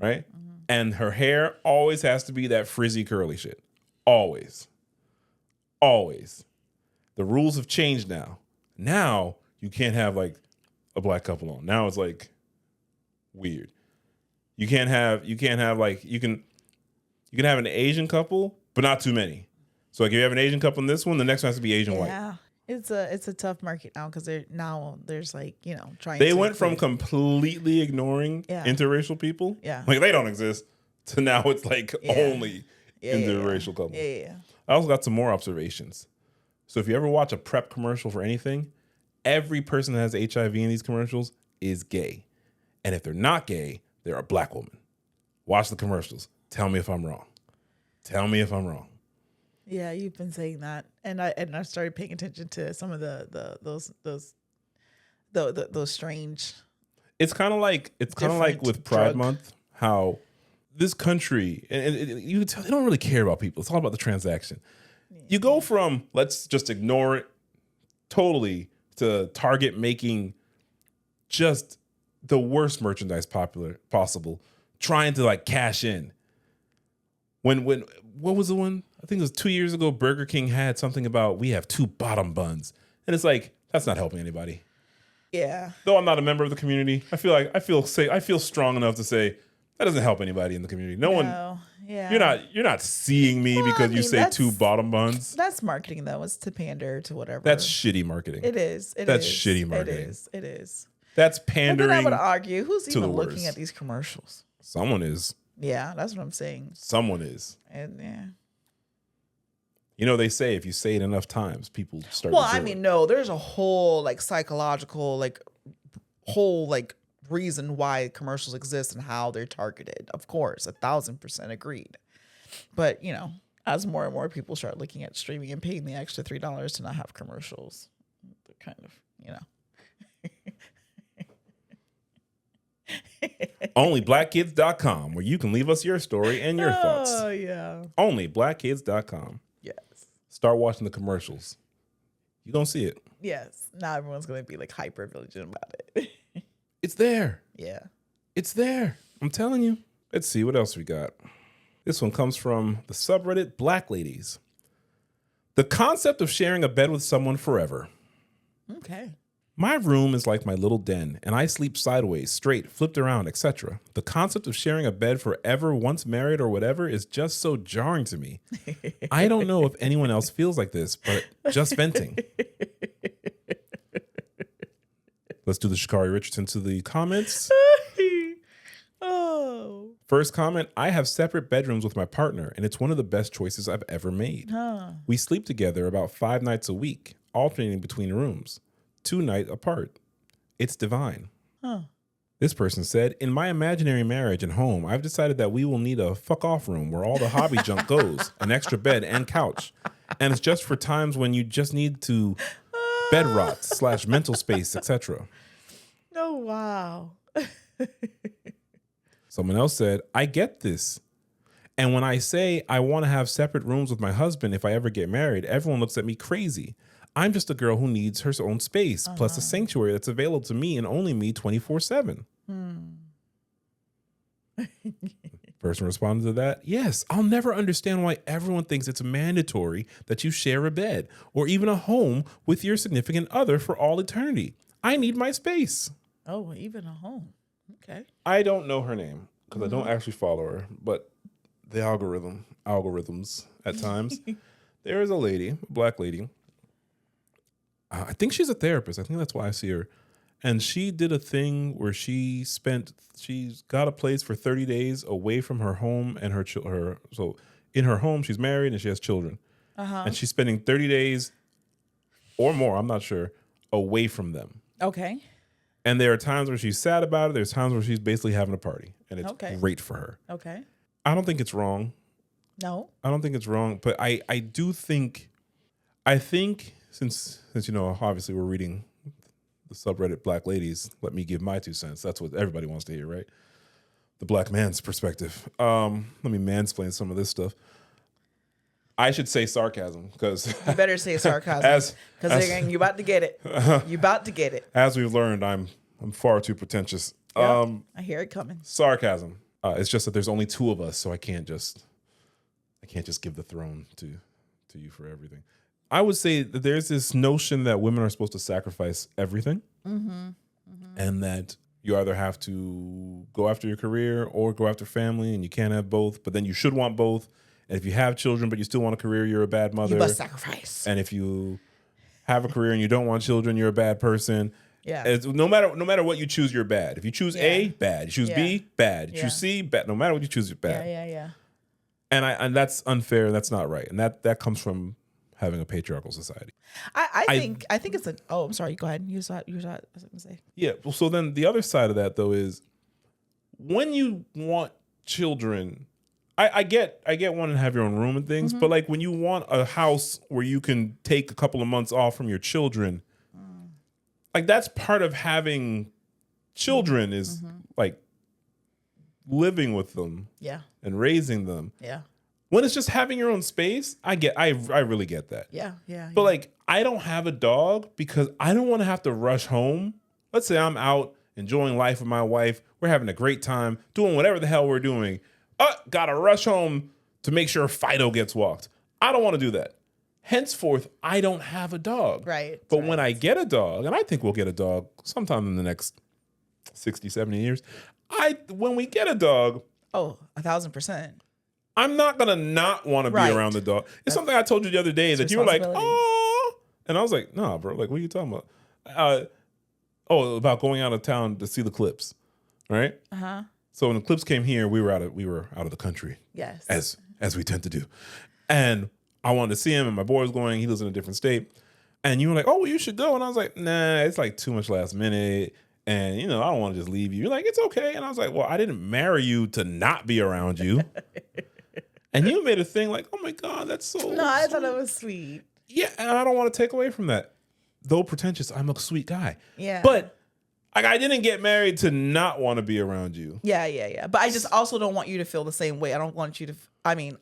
right? And her hair always has to be that frizzy curly shit. Always. The rules have changed now. Now you can't have like a black couple on. Now it's like weird. You can have an Asian couple, but not too many. So like if you have an Asian couple in this one, the next one has to be Asian white. Yeah. It's a tough market now because there's like, trying They went from completely ignoring interracial people. Yeah. Like they don't exist to now it's like only interracial couples. Yeah. I also got some more observations. So if you ever watch a prep commercial for anything, every person that has HIV in these commercials is gay. And if they're not gay, they're a black woman. Watch the commercials. Tell me if I'm wrong. Yeah, you've been saying that, and I started paying attention to some of those strange. It's kind of like with Pride Month, how this country and you can tell they don't really care about people. It's all about the transaction. Yeah. You go from let's just ignore it totally to Target making just the worst merchandise possible, trying to like cash in. When what was the one? I think it was 2 years ago. Burger King had something about we have 2 bottom buns, and it's like that's not helping anybody. Yeah. Though I'm not a member of the community, I feel strong enough to say that doesn't help anybody in the community. No one. Yeah. You're not seeing me because you say 2 bottom buns. That's marketing though. It's to pander to whatever. That's shitty marketing. It is. That's shitty marketing. It is. That's pandering. And then I would argue, who's even looking worst. at these commercials? Someone is. Yeah, that's what I'm saying. Someone is. And yeah. You know, they say if you say it enough times, people start Well, to do I mean, it. no, there's a whole like psychological, like whole like reason why commercials exist and how they're targeted. Of course, 1,000% agreed. But you know, as more and more people start looking at streaming and paying the extra $3 to not have commercials, they're kind of, you know. Only blackkids.com, where you can leave us your story and your thoughts. Oh yeah. Only blackkids.com. Yes. Start watching the commercials. You're going to see it. Yes. Now everyone's gonna be like hyper vigilant about it. It's there. Yeah. It's there. I'm telling you. Let's see what else we got. This one comes from the subreddit BlackLadies. The concept of sharing a bed with someone forever. Okay. My room is like my little den, and I sleep sideways, straight, flipped around, etc. The concept of sharing a bed forever, once married or whatever, is just so jarring to me. I don't know if anyone else feels like this, but just venting. Let's do the Shikari Richardson to the comments. Oh. First comment, I have separate bedrooms with my partner, and it's one of the best choices I've ever made. Huh. We sleep together about 5 nights a week, alternating between rooms, 2 nights apart. It's divine. Huh. This person said, in my imaginary marriage and home, I've decided that we will need a fuck off room where all the hobby junk goes, an extra bed and couch. And it's just for times when you just need to bed rot / mental space, etc. Oh, wow. Someone else said, I get this. And when I say I want to have separate rooms with my husband if I ever get married, everyone looks at me crazy. I'm just a girl who needs her own space, plus a sanctuary that's available to me and only me 24/7. Person responded to that, yes, I'll never understand why everyone thinks it's mandatory that you share a bed or even a home with your significant other for all eternity. I need my space. Oh, even a home. Okay. I don't know her name because I don't actually follow her, but the algorithms at times. There is a lady, a black lady. I think she's a therapist. I think that's why I see her. And she did a thing where she's got a place for 30 days away from her home and so in her home, she's married and she has children. And she's spending 30 days or more, I'm not sure, away from them. Okay. And there are times where she's sad about it. There's times where she's basically having a party and it's great for her. Okay. I don't think it's wrong. No. I don't think it's wrong, but I think since you know, obviously we're reading the subreddit BlackLadies, let me give my 2 cents. That's what everybody wants to hear, right? The black man's perspective. Let me mansplain some of this stuff. I should say sarcasm because You better say sarcasm because you about to get it. You about to get it. As we've learned, I'm far too pretentious. Yep, I hear it coming. Sarcasm. It's just that there's only 2 of us, so I can't just give the throne to you for everything. I would say that there's this notion that women are supposed to sacrifice everything, and that you either have to go after your career or go after family, and you can't have both. But then you should want both. And if you have children but you still want a career, you're a bad mother. You must sacrifice. And if you have a career and you don't want children, you're a bad person. Yeah. No matter what you choose, you're bad. If you choose A, bad. You choose B, bad. You choose C, bad. No matter what you choose, you're bad. Yeah. And that's unfair. And that's not right. And that comes from having a patriarchal society. I think it's I'm sorry. Go ahead. You saw. I was going to say. Yeah. Well, so then the other side of that though is when you want children. I get wanting to have your own room and things, but like when you want a house where you can take a couple of months off from your children, like that's part of having children is like living with them, and raising them. Yeah. When it's just having your own space, I really get that. Yeah. But like I don't have a dog because I don't want to have to rush home. Let's say I'm out enjoying life with my wife, we're having a great time, doing whatever the hell we're doing. Gotta rush home to make sure Fido gets walked. I don't want to do that. Henceforth, I don't have a dog. Right. But when I get a dog, and I think we'll get a dog sometime in the next 60, 70 years, when we get a dog, 1,000%. I'm not going to not want to be around the dog. It's something I told you the other day that you were like, oh. And I was like, nah, bro, like, what are you talking about? About going out of town to see the Clips, right? Uh-huh. So when the Clips came here, we were out of the country. Yes. As we tend to do. And I wanted to see him, and my boy was going. He lives in a different state. And you were like, oh, well, you should go. And I was like, nah, it's like too much last minute. And, you know, I don't want to just leave you. You're like, it's okay. And I was like, well, I didn't marry you to not be around you. And you made a thing like, oh my God, that's so No, I sweet. thought it was sweet. Yeah, and I don't want to take away from that. Though pretentious, I'm a sweet guy. Yeah. But like, I didn't get married to not want to be around you. Yeah. But I just also don't want you to feel the same way. I don't want you to, I mean,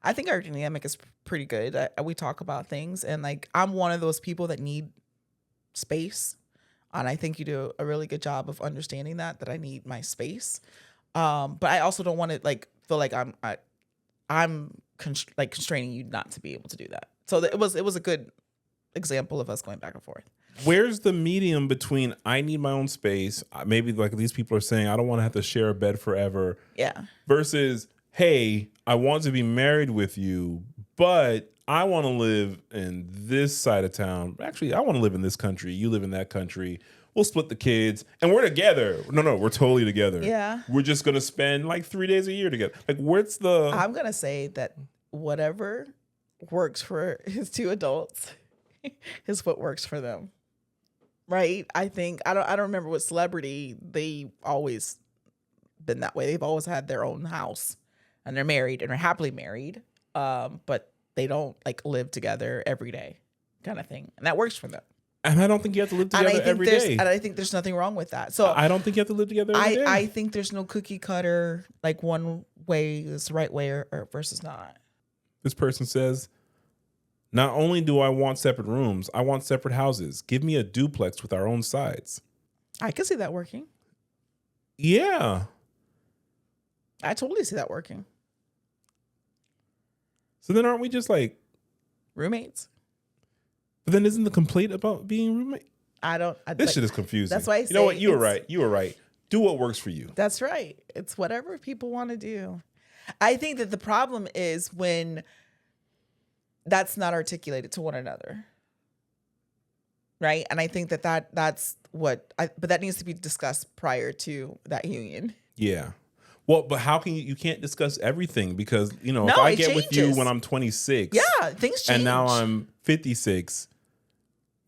I think our dynamic is pretty good. We talk about things, and like, I'm one of those people that need space. And I think you do a really good job of understanding that I need my space. But I also don't want to like feel like I'm constraining you not to be able to do that. So it was a good example of us going back and forth. Where's the medium between I need my own space, maybe like these people are saying I don't want to have to share a bed forever, yeah, versus hey, I want to be married with you, but I want to live in this side of town. Actually, I want to live in this country. You live in that country. We'll split the kids and we're together. No, we're totally together. Yeah. We're just going to spend like 3 days a year together. Like, where's the... I'm going to say that whatever works for his two adults is what works for them. Right? I think, I don't remember what celebrity, they always been that way. They've always had their own house and they're married and are happily married. But they don't like live together every day kind of thing. And that works for them. And I don't think you have to live together every day. And I think there's nothing wrong with that. So I don't think you have to live together every day. I think there's no cookie cutter, like one way is the right way or versus not. This person says, not only do I want separate rooms, I want separate houses. Give me a duplex with our own sides. I can see that working. Yeah. I totally see that working. So then aren't we just like roommates? But then isn't the complaint about being roommate? This shit is confusing. That's why I say, you know what? You were right. You were right. Do what works for you. That's right. It's whatever people want to do. I think that the problem is when that's not articulated to one another. Right? And I think that's what but that needs to be discussed prior to that union. Yeah. Well, but how can you can't discuss everything because, you know, No, if I it get with you changes. when I'm 26. Yeah, things change. And now I'm 56.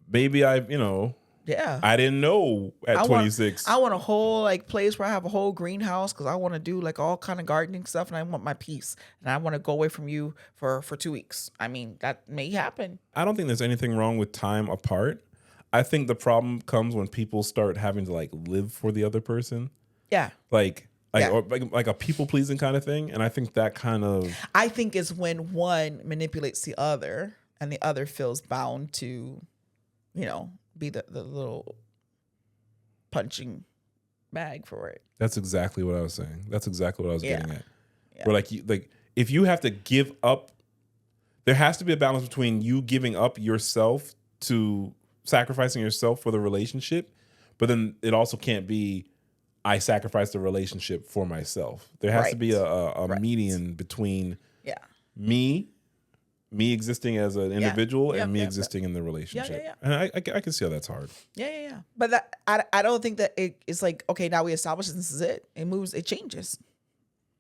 Maybe I didn't know at 26. I want a whole like place where I have a whole greenhouse because I want to do like all kind of gardening stuff and I want my peace and I want to go away from you for 2 weeks. I mean, that may happen. I don't think there's anything wrong with time apart. I think the problem comes when people start having to like live for the other person. Yeah. Or like a people pleasing kind of thing. And I think that kind of... I think is when one manipulates the other and the other feels bound to, be the little punching bag for it. That's exactly what I was saying. That's exactly what I was getting at. Yeah. Where if you have to give up, there has to be a balance between you giving up yourself to sacrificing yourself for the relationship. But then it also can't be, I sacrifice the relationship for myself. There has to be a median between me existing as an individual and me existing in the relationship. Yeah. And I can see how that's hard. Yeah. But that I don't think that it's like, okay, now we established this is it. It moves, it changes.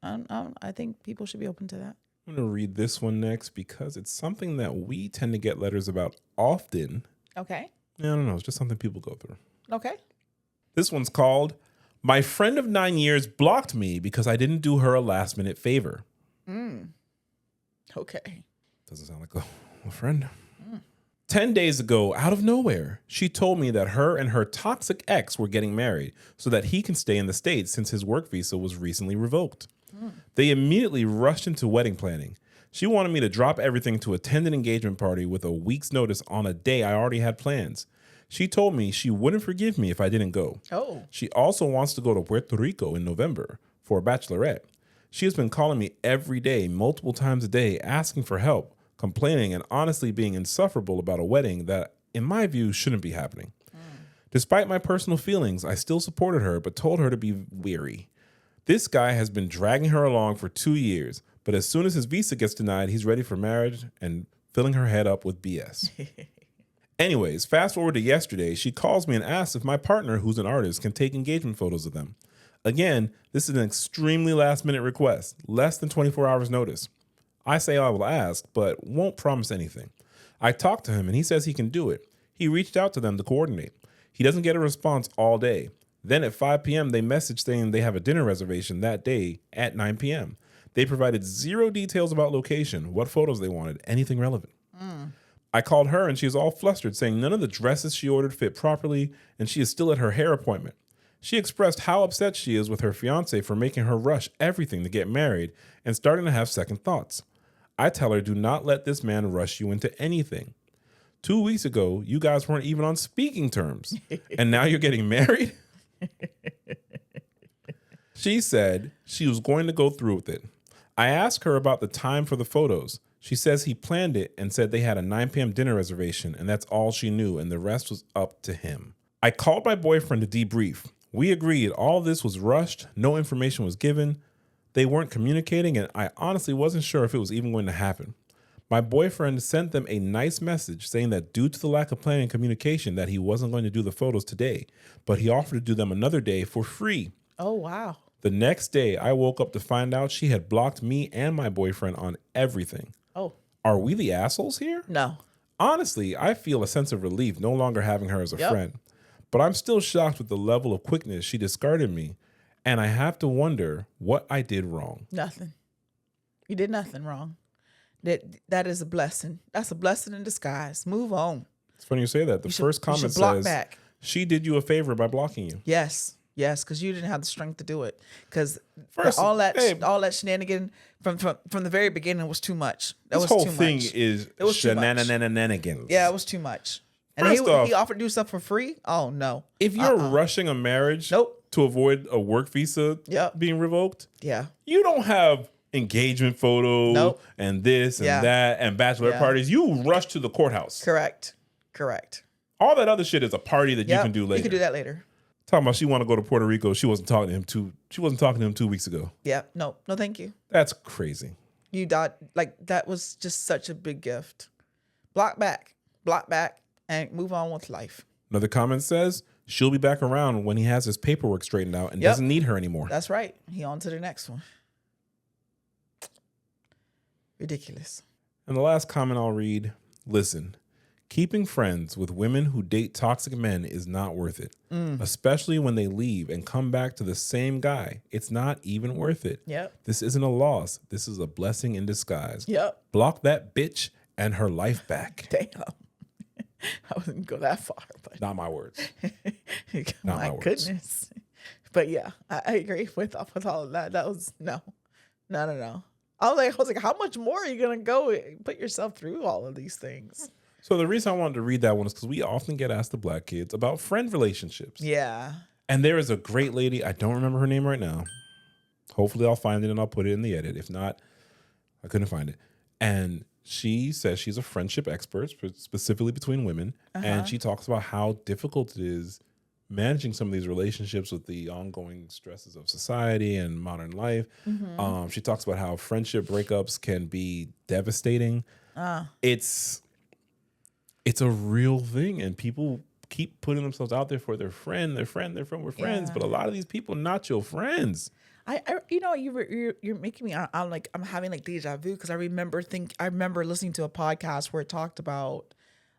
I think people should be open to that. I'm going to read this one next because it's something that we tend to get letters about often. Okay. I don't know. It's just something people go through. Okay. This one's called, My Friend of 9 Years Blocked Me Because I Didn't Do Her a Last Minute Favor. Okay. Doesn't sound like a friend. 10 days ago, out of nowhere, she told me that her and her toxic ex were getting married so that he can stay in the States since his work visa was recently revoked. They immediately rushed into wedding planning. She wanted me to drop everything to attend an engagement party with a week's notice on a day I already had plans. She told me she wouldn't forgive me if I didn't go. Oh. She also wants to go to Puerto Rico in November for a bachelorette. She has been calling me every day, multiple times a day, asking for help, complaining, and honestly being insufferable about a wedding that, in my view, shouldn't be happening. Despite my personal feelings, I still supported her, but told her to be weary. This guy has been dragging her along for 2 years, but as soon as his visa gets denied, he's ready for marriage and filling her head up with BS. Anyways, fast forward to yesterday, she calls me and asks if my partner, who's an artist, can take engagement photos of them. Again, this is an extremely last-minute request, less than 24 hours notice. I say I will ask, but won't promise anything. I talked to him and he says he can do it. He reached out to them to coordinate. He doesn't get a response all day. Then at 5 p.m., they message saying they have a dinner reservation that day at 9 p.m. They provided zero details about location, what photos they wanted, anything relevant. I called her and she was all flustered, saying none of the dresses she ordered fit properly and she is still at her hair appointment. She expressed how upset she is with her fiancé for making her rush everything to get married and starting to have second thoughts. I tell her, do not let this man rush you into anything. 2 weeks ago, you guys weren't even on speaking terms, and now you're getting married? She said she was going to go through with it. I asked her about the time for the photos. She says he planned it and said they had a 9 p.m. dinner reservation, and that's all she knew, and the rest was up to him. I called my boyfriend to debrief. We agreed all this was rushed, no information was given, they weren't communicating, and I honestly wasn't sure if it was even going to happen. My boyfriend sent them a nice message saying that due to the lack of planning and communication that he wasn't going to do the photos today, but he offered to do them another day for free. Oh, wow. The next day, I woke up to find out she had blocked me and my boyfriend on everything. Oh. Are we the assholes here? No. Honestly, I feel a sense of relief no longer having her as a friend. But I'm still shocked with the level of quickness she discarded me, and I have to wonder what I did wrong. Nothing. You did nothing wrong. That is a blessing. That's a blessing in disguise. Move on. It's funny you say that. The first comment says, back. She did you a favor by blocking you. Yes, because you didn't have the strength to do it. Because all that shenanigan from the very beginning was too much. This whole thing is shenanigans. Yeah, it was too much. And he offered to do stuff for free? Oh, no. If you're rushing a marriage to avoid a work visa being revoked, you don't have engagement photos and this and that and bachelorette parties. You rush to the courthouse. Correct. All that other shit is a party that you can do later. You can do that later. Talking about she want to go to Puerto Rico. She wasn't talking to him. She wasn't talking to him 2 weeks ago. Yeah. No, thank you. That's crazy. You died. Like, that was just such a big gift. Block back, and move on with life. Another comment says she'll be back around when he has his paperwork straightened out and doesn't need her anymore. That's right. He on to the next one. Ridiculous. And the last comment I'll read, listen, keeping friends with women who date toxic men is not worth it, especially when they leave and come back to the same guy. It's not even worth it. This isn't a loss. This is a blessing in disguise. Block that bitch and her life back. Damn. I wouldn't go that far, but not my words. My goodness. But yeah, I agree with all of that. That was no. I was like, how much more are you gonna go put yourself through all of these things? So the reason I wanted to read that one is because we often get asked the Black kids about friend relationships. Yeah. And there is a great lady, I don't remember her name right now. Hopefully I'll find it and I'll put it in the edit. If not, I couldn't find it. And she says she's a friendship expert, specifically between women. And she talks about how difficult it is managing some of these relationships with the ongoing stresses of society and modern life. She talks about how friendship breakups can be devastating. It's a real thing, and people keep putting themselves out there for their friend, we're friends, but a lot of these people not your friends. You're making me. I'm having like deja vu because I remember listening to a podcast where it talked about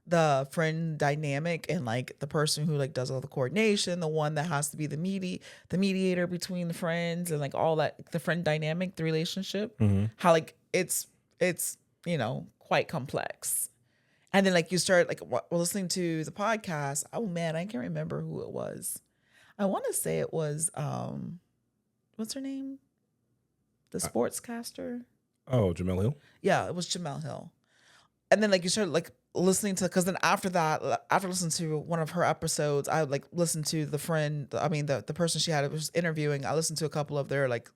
the friend dynamic and like the person who like does all the coordination, the one that has to be the mediator between the friends and like all that, the friend dynamic, the relationship, how like it's quite complex. And then like you start like listening to the podcast. Oh man, I can't remember who it was. I want to say it was what's her name? The sportscaster. Oh, Jamel Hill? Yeah, it was Jamel Hill. And then like you started like listening to, because then after listening to one of her episodes, I like listened to the person she had was interviewing. I listened to a couple of their like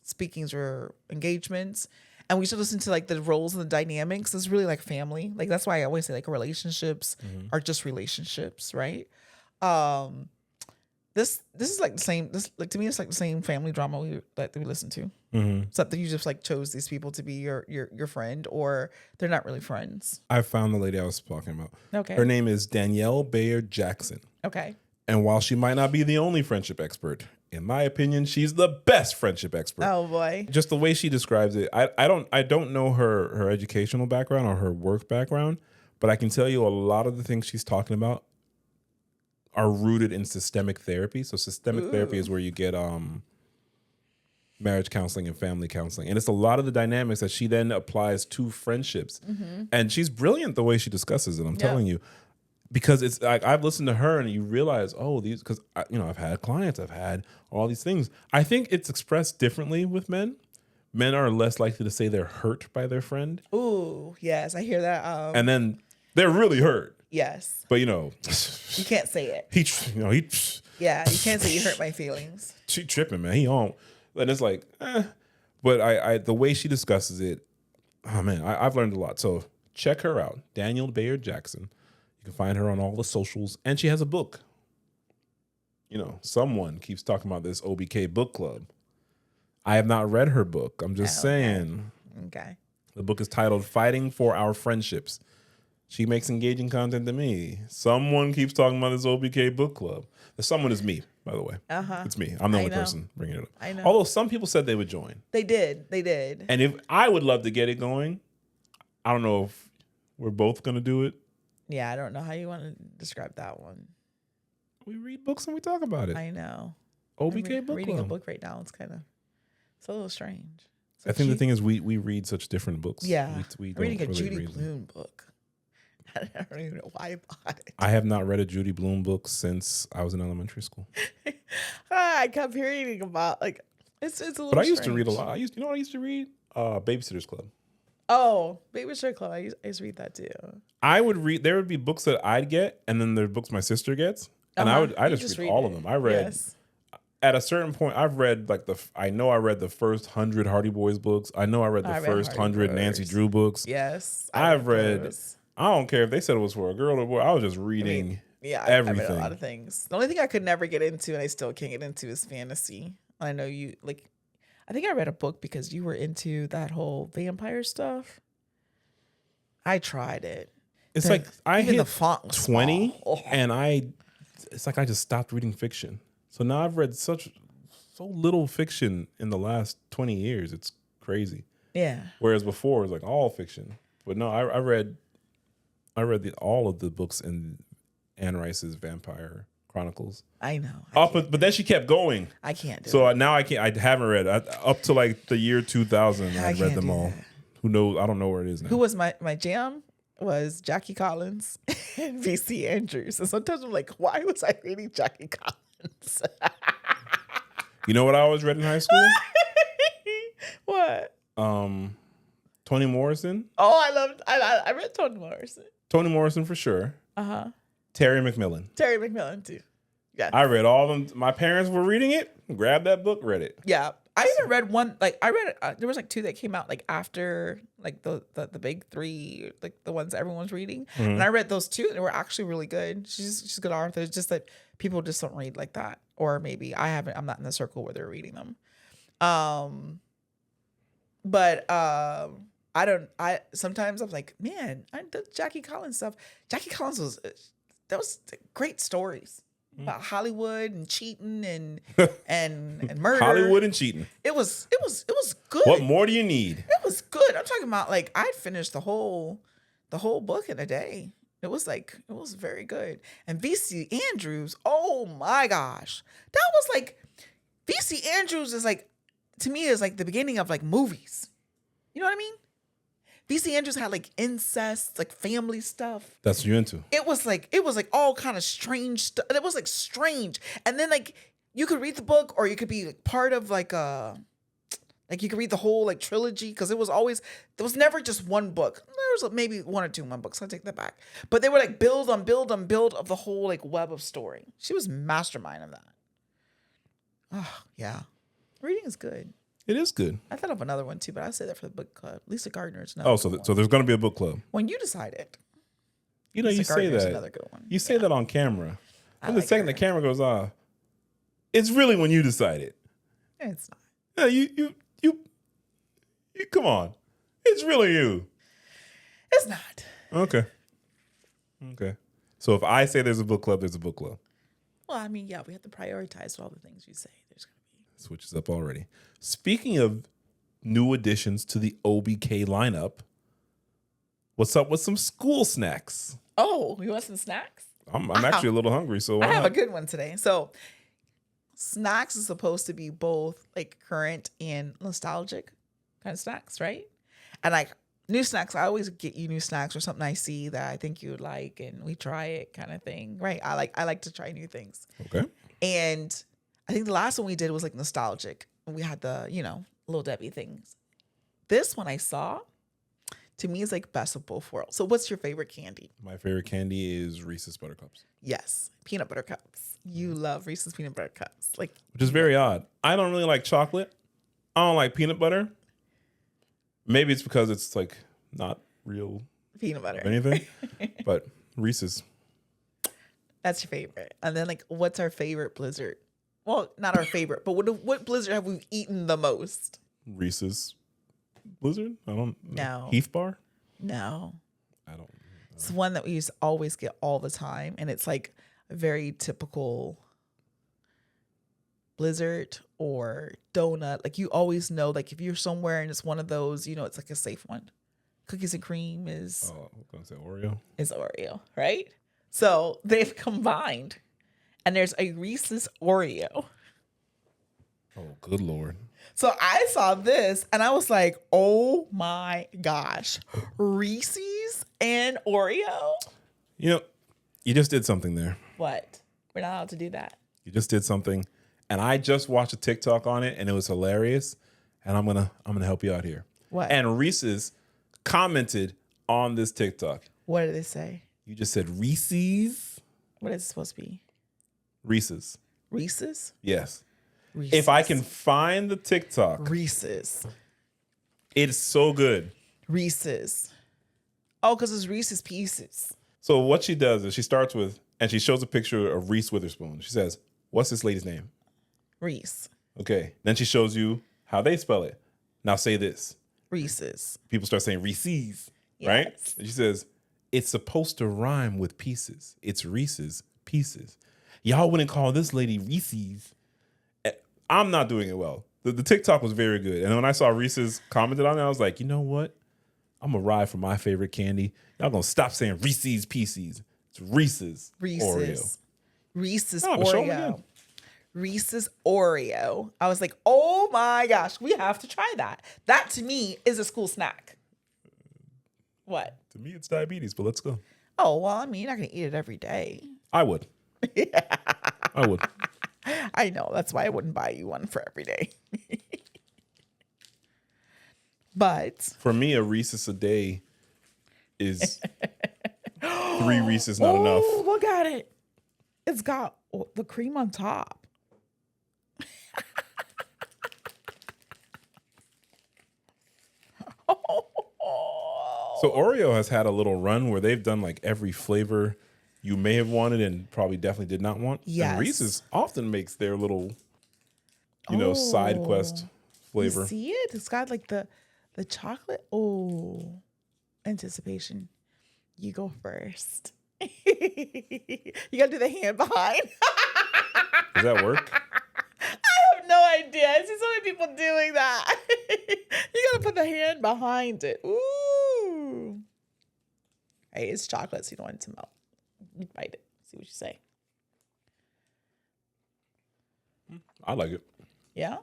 speakings or engagements. And we should listen to like the roles and the dynamics. It's really like family. Like that's why I always say like relationships are just relationships, right? This is like the same. This like to me, it's like the same family drama that we listen to. Except that you just like chose these people to be your friend, or they're not really friends. I found the lady I was talking about. Okay, her name is Danielle Bayard Jackson. Okay, and while she might not be the only friendship expert, in my opinion, she's the best friendship expert. Oh boy. Just the way she describes it. I don't know her educational background or her work background, but I can tell you a lot of the things she's talking about are rooted in systemic therapy. So systemic therapy is where you get marriage counseling and family counseling. And it's a lot of the dynamics that she then applies to friendships. And she's brilliant the way she discusses it, I'm telling you. Because it's like I've listened to her and you realize, these, because I've had clients, I've had all these things. I think it's expressed differently with men. Men are less likely to say they're hurt by their friend. Ooh, yes, I hear that. And then they're really hurt. Yes. But you can't say it. Yeah, you can't say you hurt my feelings. She tripping, man. He on. And it's like, But I the way she discusses it, oh man, I've learned a lot. So check her out. Daniel Bayard Jackson. You can find her on all the socials. And she has a book. Someone keeps talking about this OBK Book Club. I have not read her book. I'm just saying. Okay. The book is titled Fighting for Our Friendships. She makes engaging content to me. Someone keeps talking about this OBK Book Club. The someone is me, by the way. It's me. I'm the only person bringing it up. I know. Although some people said they would join. They did. And if I would love to get it going, I don't know if we're both going to do it. Yeah, I don't know how you want to describe that one. We read books and we talk about it. I know. OBK Book reading Club. a book right now, it's a little strange. I think the thing is we read such different books. Yeah. We I'm reading a really Judy Blume book. I don't even know why I bought it. I have not read a Judy Blume book since I was in elementary school. I kept hearing about it's a little. But I used strange. to read a lot. You know what I used to read? Babysitter's Club. Oh, Babysitter Club. I used to read that too. I would read. There would be books that I'd get, and then there are books my sister gets, and I just read all of them. I read at a certain point. I've read I know I read the first 100 Hardy Boys books. I know I read the first 100 Nancy Drew books. Yes, I've read. Those. I don't care if they said it was for a girl or boy. I was just reading. Everything. I read a lot of things. The only thing I could never get into, and I still can't get into, is fantasy. I know you I think I read a book because you were into that whole vampire stuff. I tried it. It's like I hit the font was 20 small. and it's like I just stopped reading fiction. So now I've read so little fiction in the last 20 years. It's crazy. Yeah. Whereas before it was like all fiction. But no, I read all of the books in Anne Rice's Vampire Chronicles. I know. But then she kept going. I can't do it. So now I can't. I haven't read up to the year 2000. I read them all. That. Who knows? I don't know where it is now. Who was my jam? Was Jackie Collins and VC Andrews. And sometimes I'm like, why was I reading Jackie Collins? You know what I always read in high school? What? Toni Morrison. Oh, I read Toni Morrison. Toni Morrison for sure. Terry McMillan. Terry McMillan too. Yeah. I read all of them. My parents were reading it. Grabbed that book, read it. Yeah. I even read one, there was two that came out after the big three, the ones that everyone's reading. Mm-hmm. And I read those two and they were actually really good. She's a good author. It's just that people just don't read like that. Or maybe I'm not in the circle where they're reading them. Sometimes I'm like, man, the Jackie Collins stuff. Jackie Collins was great stories. About Hollywood and cheating and murder. Hollywood and cheating. It was good. What more do you need? It was good. I'm talking about I finished the whole book in a day. It was very good. And VC Andrews, oh my gosh. That was VC Andrews is to me is the beginning of movies. You know what I mean? VC Andrews had incest, family stuff. That's what you're into. It was all kind of strange stuff. It was strange. And then you could read the book or you could be part of you could read the whole trilogy because there was never just one book. There was maybe one or two books. I'll take that back. But they were build on build of the whole web of story. She was mastermind of that. Oh, yeah. Reading is good. It is good. I thought of another one too, but I'll say that for the book club. Lisa Gardner's another so there's going to be a book club. When you decided. You know, Lisa you Gardner's say that. Another good one. You say that on camera. And the second the camera goes off, it's really when you decided. It's Yeah, not. you come on. It's really you. It's not. Okay. So if I say there's a book club, there's a book club. Well, I mean, yeah, we have to prioritize all the things you say. There's going to be. Switches up already. Speaking of new additions to the OBK lineup, what's up with some school snacks? Oh, you want some snacks? I'm actually a little hungry, so why I have not? a good one today. So, snacks is supposed to be both like current and nostalgic kind of snacks, right? And like new snacks, I always get you new snacks or something I see that I think you would like, and we try it, kind of thing, right? I like to try new things. Okay. And I think the last one we did was like nostalgic. We had the Little Debbie things. This one I saw, to me, is like best of both worlds. So, what's your favorite candy? My favorite candy is Reese's Buttercups, Yes, peanut butter cups. You love Reese's peanut butter cups, like which is very odd. I don't really like chocolate. I don't like peanut butter. Maybe it's because it's like not real peanut butter. anything, but Reese's. That's your favorite. And then like, what's our favorite Blizzard? Well, not our favorite, but what Blizzard have we eaten the most? Reese's Blizzard? I don't know. No. Heath Bar? No. I don't. It's one that we used to always get all the time. And it's like a very typical Blizzard or donut. Like you always know, like if you're somewhere and it's one of those, it's like a safe one. Cookies and cream is Oh, I'm going to say Oreo. is Oreo, right? So they've combined. And there's a Reese's Oreo. Oh, good Lord. So I saw this and I was like, oh my gosh, Reese's and Oreo? You just did something there. What? We're not allowed to do that. You just did something. And I just watched a TikTok on it and it was hilarious. And I'm gonna help you out here. What? And Reese's commented on this TikTok. What did they say? You just said Reese's? What is it supposed to be? Reese's. Reese's? Yes. Reese's. If I can find the TikTok, Reese's. it's so good. Reese's. Oh, because it's Reese's Pieces. So what she does is she starts with, and she shows a picture of Reese Witherspoon. She says, what's this lady's name? Reese. Okay. Then she shows you how they spell it. Now say this. Reese's. People start saying Reese's, right? Yes. And she says, it's supposed to rhyme with pieces. It's Reese's Pieces. Y'all wouldn't call this lady Reese's. I'm not doing it well. The TikTok was very good. And when I saw Reese's commented on it, I was like, you know what? I'm going to ride for my favorite candy. Y'all going to stop saying Reese's Pieces. It's Reese's Oreo. Reese's No, but show 'em Oreo. again. Reese's Oreo. I was like, oh my gosh, we have to try that. That to me is a school snack. What? To me, it's diabetes, but let's go. Oh, well, I mean, you're not going to eat it every day. I would. I would. I know. That's why I wouldn't buy you one for every day. But For me, a Reese's a day is 3 Reese's not enough. oh, look at it. It's got the cream on top. So Oreo has had a little run where they've done like every flavor you may have wanted and probably definitely did not want. Yes. And Reese's often makes their little, side quest flavor. You see it? It's got like the chocolate. Oh, anticipation. You go first. You gotta do the hand behind. Does that work? I have no idea. I see so many people doing that. You gotta put the hand behind it. Ooh. Hey, it's chocolate, so you don't want it to melt. You bite it. See what you say. I like it. Yeah?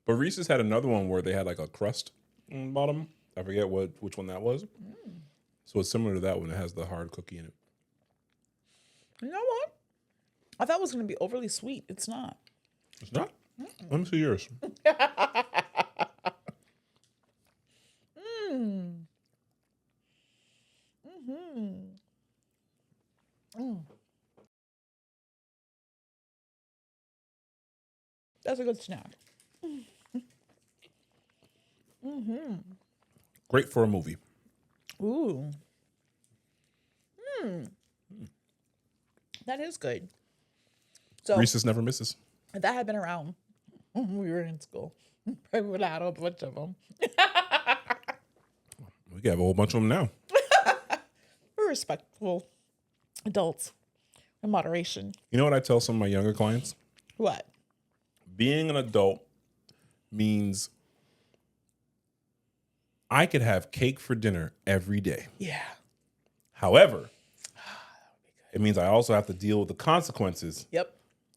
But Reese's had another one where they had like a crust on the bottom. I forget which one that was. So it's similar to that one. It has the hard cookie in it. You know what? I thought it was going to be overly sweet. It's not. It's not? Let me see yours. That's a good snack. Great for a movie. Ooh. That is good. So Reese's never misses. if that had been around when we were in school, I would have had a bunch of them. We have a whole bunch of them now. We're respectful adults. In moderation. You know what I tell some of my younger clients? What? Being an adult means I could have cake for dinner every day. Yeah. However, it means I also have to deal with the consequences Yep.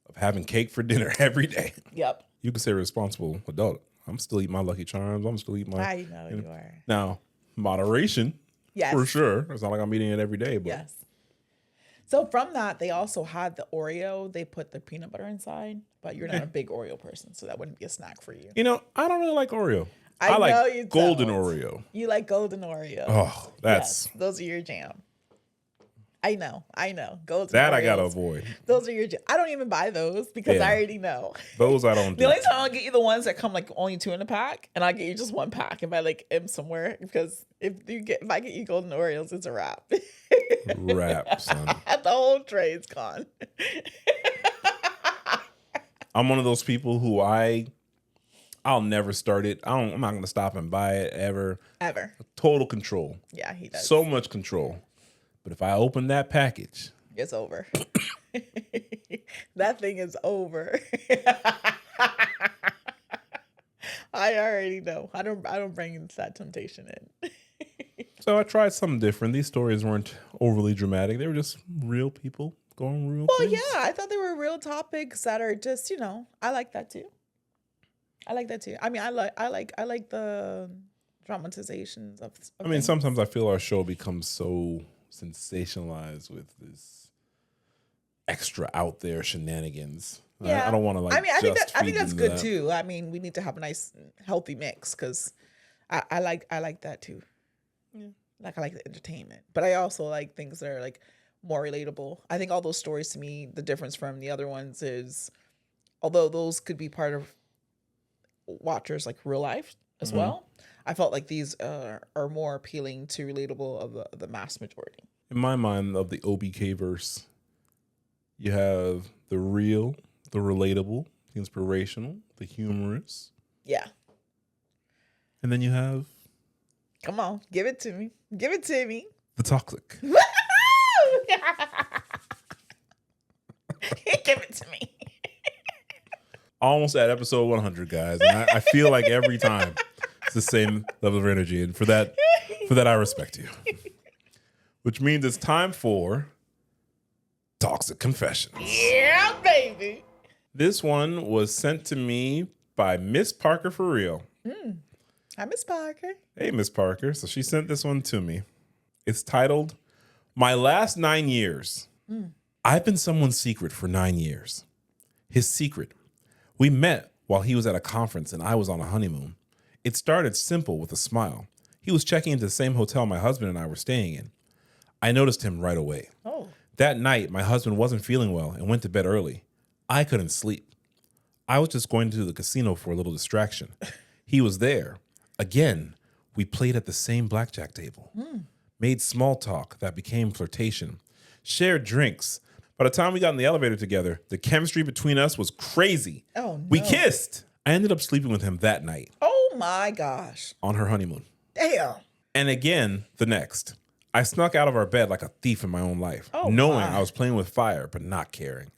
of having cake for dinner every day. Yep. You can say responsible adult. I'm still eating my Lucky Charms. I'm still eating my... I know you are. Now, moderation, Yes. for sure. It's not like I'm eating it every day. But Yes. So from that, they also had the Oreo. They put the peanut butter inside, but you're not a big Oreo person, so that wouldn't be a snack for you. You know, I don't really like Oreo. I know like you golden don't. Oreo. You like golden Oreo. Oh, that's... Yes, those are your jam. I know. Golden That Oreos. I gotta avoid. Those are your jam. I don't even buy those because Yeah. I already know. Those I don't The do. only time I'll get you the ones that come like only 2 in a pack, and I'll get you just 1 pack if I like am somewhere. Because if I get you golden Oreos, it's a wrap. Rap, son. The whole trade's gone. I'm one of those people who I'll never start it. I'm not gonna stop and buy it ever. Ever. Total control. Yeah, he does. So much control. But if I open that package, It's over. That thing is over. I already know. I don't bring that temptation in. so I tried something different. These stories weren't overly dramatic. They were just real people going real Well, things. yeah, I thought they were real topics that are just, I like that too. I mean, I like the dramatizations of I mean, things. sometimes I feel our show becomes so sensationalized with this extra out there shenanigans. Yeah. I don't want to like. I mean, I think feed that's into good that. too. I mean, we need to have a nice, healthy mix because I like that too. Yeah. Like I like the entertainment, but I also like things that are like more relatable. I think all those stories to me, the difference from the other ones is, although those could be part of watchers like real life as well, I felt like these are more appealing to relatable of the mass majority. In my mind, of the OBK verse, you have the real, the relatable, the inspirational, the humorous, Yeah. and then you have Come on, give it to me. Give it to me. the toxic. Give it to me. Almost at episode 100, guys, and I feel like every time it's the same level of energy, and for that I respect you. Which means it's time for Toxic Confessions. Yeah, baby. This one was sent to me by Miss Parker for real. Hi, Miss Parker. Hey, Miss Parker. So she sent this one to me. It's titled, My Last 9 Years. I've been someone's secret for 9 years. His secret. We met while he was at a conference and I was on a honeymoon. It started simple with a smile. He was checking into the same hotel my husband and I were staying in. I noticed him right away. Oh. That night, my husband wasn't feeling well and went to bed early. I couldn't sleep. I was just going to the casino for a little distraction. He was there. Again, we played at the same blackjack table. Made small talk that became flirtation. Shared drinks. By the time we got in the elevator together, the chemistry between us was crazy. Oh, no. We kissed. I ended up sleeping with him that night Oh, my gosh. on her honeymoon. Damn. And again, the next. I snuck out of our bed like a thief in my own life, Oh, knowing my. I was playing with fire, but not caring.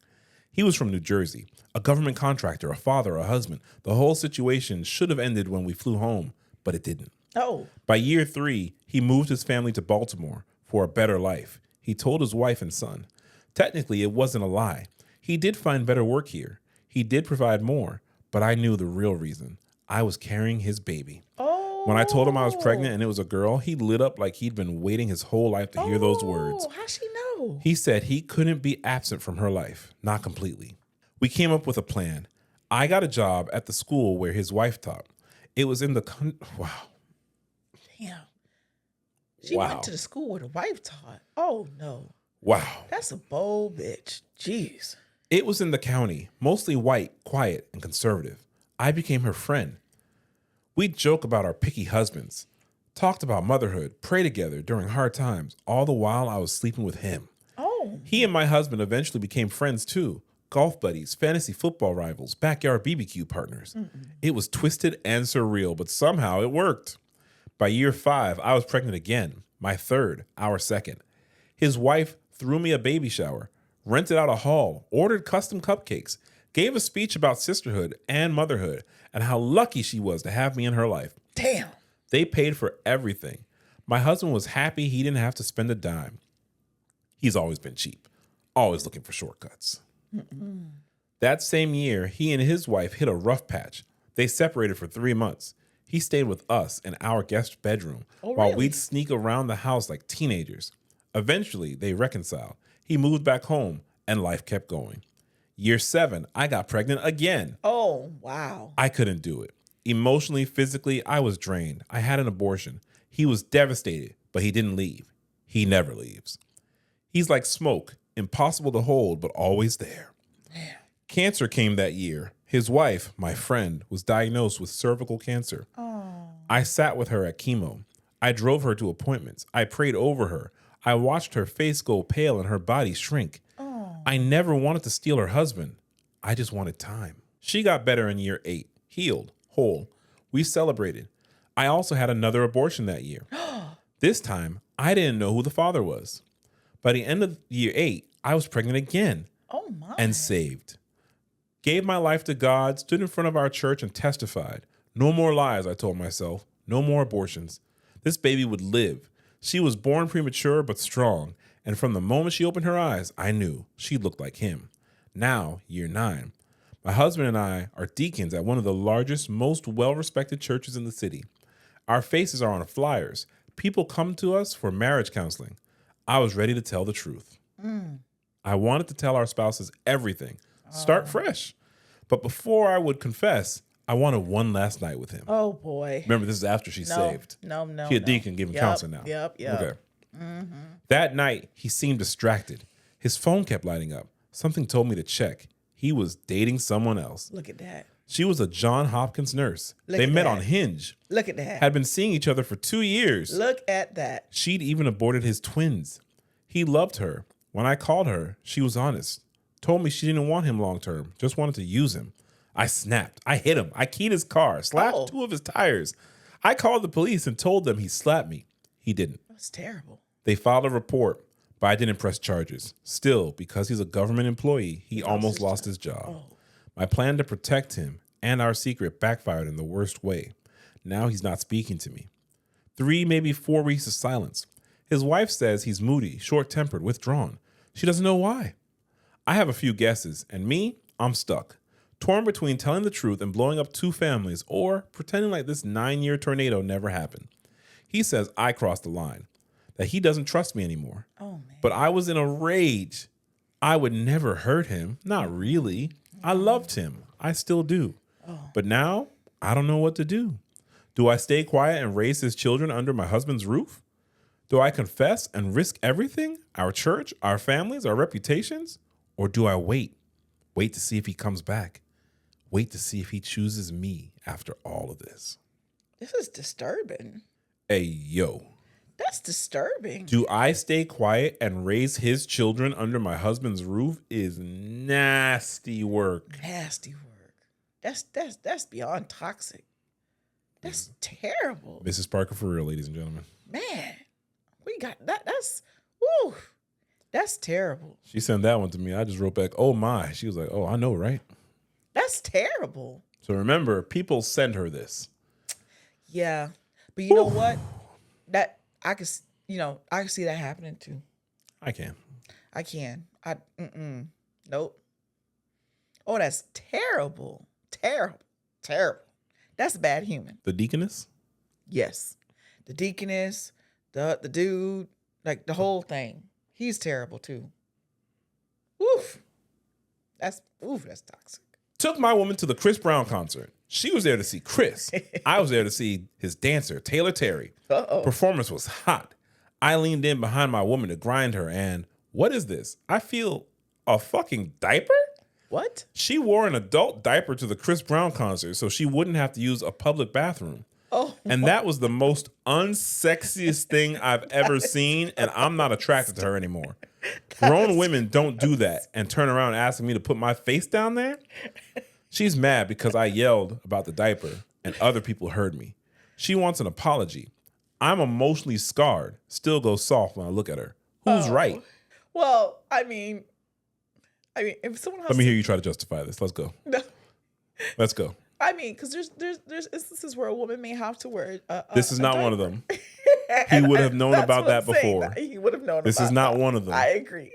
He was from New Jersey, a government contractor, a father, a husband. The whole situation should have ended when we flew home, but it didn't. Oh. By year 3, he moved his family to Baltimore for a better life. He told his wife and son. Technically, it wasn't a lie. He did find better work here. He did provide more, but I knew the real reason. I was carrying his baby. Oh. When I told him I was pregnant and it was a girl, he lit up like he'd been waiting his whole life to hear those words. How'd she know? He said he couldn't be absent from her life, not completely. We came up with a plan. I got a job at the school where his wife taught. It was in the wow. Damn. She Wow. went to the school where the wife taught. Oh, no. Wow. That's a bold bitch. Jeez. It was in the county, mostly white, quiet, and conservative. I became her friend. We'd joke about our picky husbands, talked about motherhood, pray together during hard times, all the while I was sleeping with him. Oh. He and my husband eventually became friends too. Golf buddies, fantasy football rivals, backyard BBQ partners. It was twisted and surreal, but somehow it worked. By year 5, I was pregnant again, my third, our second. His wife threw me a baby shower, rented out a hall, ordered custom cupcakes, gave a speech about sisterhood and motherhood and how lucky she was to have me in her life. Damn. They paid for everything. My husband was happy he didn't have to spend a dime. He's always been cheap, always looking for shortcuts. That same year, he and his wife hit a rough patch. They separated for 3 months. He stayed with us in our guest bedroom while we'd sneak around the house like teenagers. Eventually, they reconciled. He moved back home and life kept going. Year 7, I got pregnant again. Oh, wow. I couldn't do it. Emotionally, physically, I was drained. I had an abortion. He was devastated, but he didn't leave. He never leaves. He's like smoke, impossible to hold, but always there. Man. Cancer came that year. His wife, my friend, was diagnosed with cervical cancer. Oh. I sat with her at chemo. I drove her to appointments. I prayed over her. I watched her face go pale and her body shrink. Oh. I never wanted to steal her husband. I just wanted time. She got better in year 8, healed, whole. We celebrated. I also had another abortion that year. This time, I didn't know who the father was. By the end of year 8, I was pregnant again. Oh, my. And saved. Gave my life to God, stood in front of our church and testified. No more lies, I told myself. No more abortions. This baby would live. She was born premature but strong, and from the moment she opened her eyes, I knew she looked like him. Now, year 9, my husband and I are deacons at one of the largest, most well-respected churches in the city. Our faces are on flyers. People come to us for marriage counseling. I was ready to tell the truth. I wanted to tell our spouses everything. Start fresh. But before I would confess, I wanted one last night with him. Oh, boy. Remember, this is after she's saved. No. She a deacon giving counseling now. Yep. Okay. That night, he seemed distracted. His phone kept lighting up. Something told me to check. He was dating someone else. Look at that. She was a Johns Hopkins nurse. Look They at met that. on Hinge. Look at that. Had been seeing each other for 2 years. Look at that. She'd even aborted his twins. He loved her. When I called her, she was honest. Told me she didn't want him long term, just wanted to use him. I snapped. I hit him. I keyed his car, slashed 2 of his tires. I called the police and told them he slapped me. He didn't. That's terrible. They filed a report, but I didn't press charges. Still, because he's a government employee, he almost lost his job. My plan to protect him and our secret backfired in the worst way. Now he's not speaking to me. 3, maybe 4 weeks of silence. His wife says he's moody, short-tempered, withdrawn. She doesn't know why. I have a few guesses, and me, I'm stuck. Torn between telling the truth and blowing up 2 families or pretending like this 9-year tornado never happened. He says I crossed the line, that he doesn't trust me anymore. Oh, man. But I was in a rage. I would never hurt him. Not really. I loved him. I still do. But now, I don't know what to do. Do I stay quiet and raise his children under my husband's roof? Do I confess and risk everything? Our church, our families, our reputations? Or do I wait? Wait to see if he comes back. Wait to see if he chooses me after all of this. This is disturbing. Hey, yo. That's disturbing. Do I stay quiet and raise his children under my husband's roof is nasty work. Nasty work. That's beyond toxic. That's terrible. Mrs. Parker for real, ladies and gentlemen. Man, we got that. That's terrible. She sent that one to me. I just wrote back, oh my. She was like, oh, I know, right? That's terrible. So remember, people send her this. Yeah. But you know what? That I could see that happening too. I can. Nope. Oh, that's terrible. Terrible. That's a bad human. The deaconess? Yes. The deaconess, the dude, like the whole thing. He's terrible too. That's toxic. Took my woman to the Chris Brown concert. She was there to see Chris. I was there to see his dancer, Taylor Terry. Performance was hot. I leaned in behind my woman to grind her, and what is this? I feel a fucking diaper? What? She wore an adult diaper to the Chris Brown concert so she wouldn't have to use a public bathroom. And that was the most unsexiest thing I've ever seen, and I'm not attracted to her anymore. Grown women don't do that and turn around asking me to put my face down there. She's mad because I yelled about the diaper and other people heard me. She wants an apology. I'm emotionally scarred, still go soft when I look at her. Who's right? Well, I mean, I mean, if someone has Let me hear you try to justify this. Let's go. No. Let's go. I mean, because there's instances where a woman may have to wear This is not one of diaper. them. He would have known about that before. He would have known This about is not that. one of them. I agree.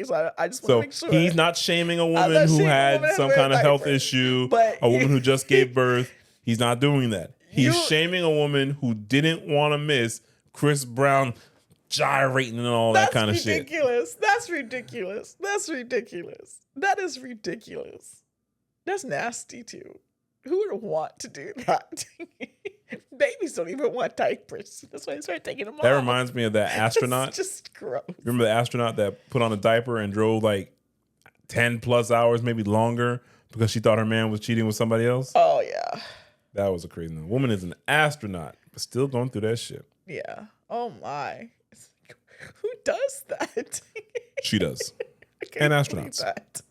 So I just want to So make sure. he's not shaming a I'm woman not who shaming a had woman some who kind of wears health diapers. issue, But a woman who just gave birth. He's not doing that. He's You- shaming a woman who didn't want to miss Chris Brown gyrating and all that kind of shit. That's ridiculous. That's ridiculous. That is ridiculous. That's nasty too. Who would want to do that? Babies don't even want diapers. That's why they start taking them off. That reminds me of that astronaut. It's just gross. Remember the astronaut that put on a diaper and drove like 10 plus hours, maybe longer, because she thought her man was cheating with somebody else? Oh yeah. That was a crazy one. Woman is an astronaut, but still going through that shit. Yeah. Oh my. Who does that? She does. I can't And believe astronauts. that.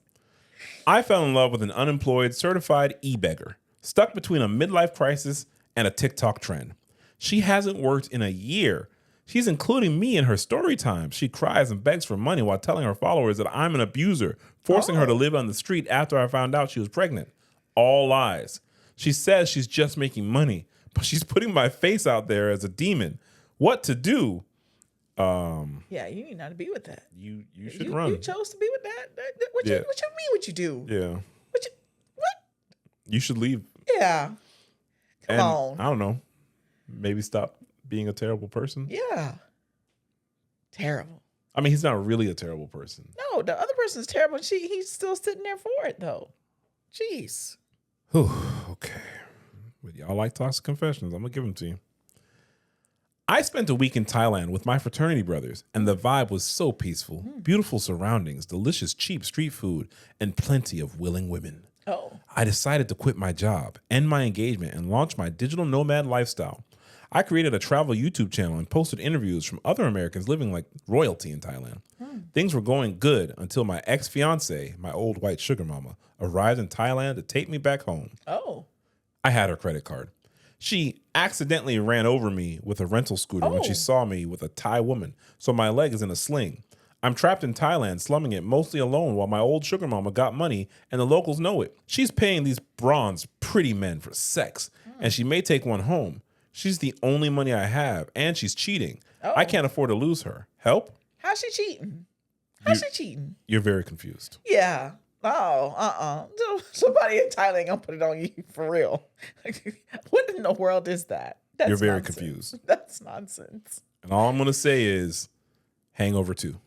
I fell in love with an unemployed certified e-beggar, stuck between a midlife crisis and a TikTok trend. She hasn't worked in a year. She's including me in her story time. She cries and begs for money while telling her followers that I'm an abuser, forcing her to live on the street after I found out she was pregnant. All lies. She says she's just making money, but she's putting my face out there as a demon. What to do? Yeah, you need not to be with that. You should run. You chose to be with that. What Yeah. you mean? What you do? Yeah. What? You should leave. Yeah. Come And on. I don't know. Maybe stop being a terrible person. Yeah. Terrible. I mean, he's not really a terrible person. No, the other person's terrible. He's still sitting there for it though. Jeez. Whew, okay. But y'all like toxic confessions. I'm going to give them to you. I spent a week in Thailand with my fraternity brothers, and the vibe was so peaceful. Beautiful surroundings, delicious, cheap street food, and plenty of willing women. Oh. I decided to quit my job, end my engagement, and launch my digital nomad lifestyle. I created a travel YouTube channel and posted interviews from other Americans living like royalty in Thailand. Things were going good until my ex-fiancé, my old white sugar mama, arrived in Thailand to take me back home. Oh. I had her credit card. She accidentally ran over me with a rental scooter when she saw me with a Thai woman, so my leg is in a sling. I'm trapped in Thailand, slumming it mostly alone while my old sugar mama got money and the locals know it. She's paying these bronze pretty men for sex, and she may take one home. She's the only money I have, and she's cheating. I can't afford to lose her. Help? How's she cheating? How's she cheating? You're very confused. Yeah. Oh, somebody in Thailand gonna put it on you for real. What in the world is that? That's You're very nonsense. confused. That's nonsense. And all I'm going to say is Hangover 2.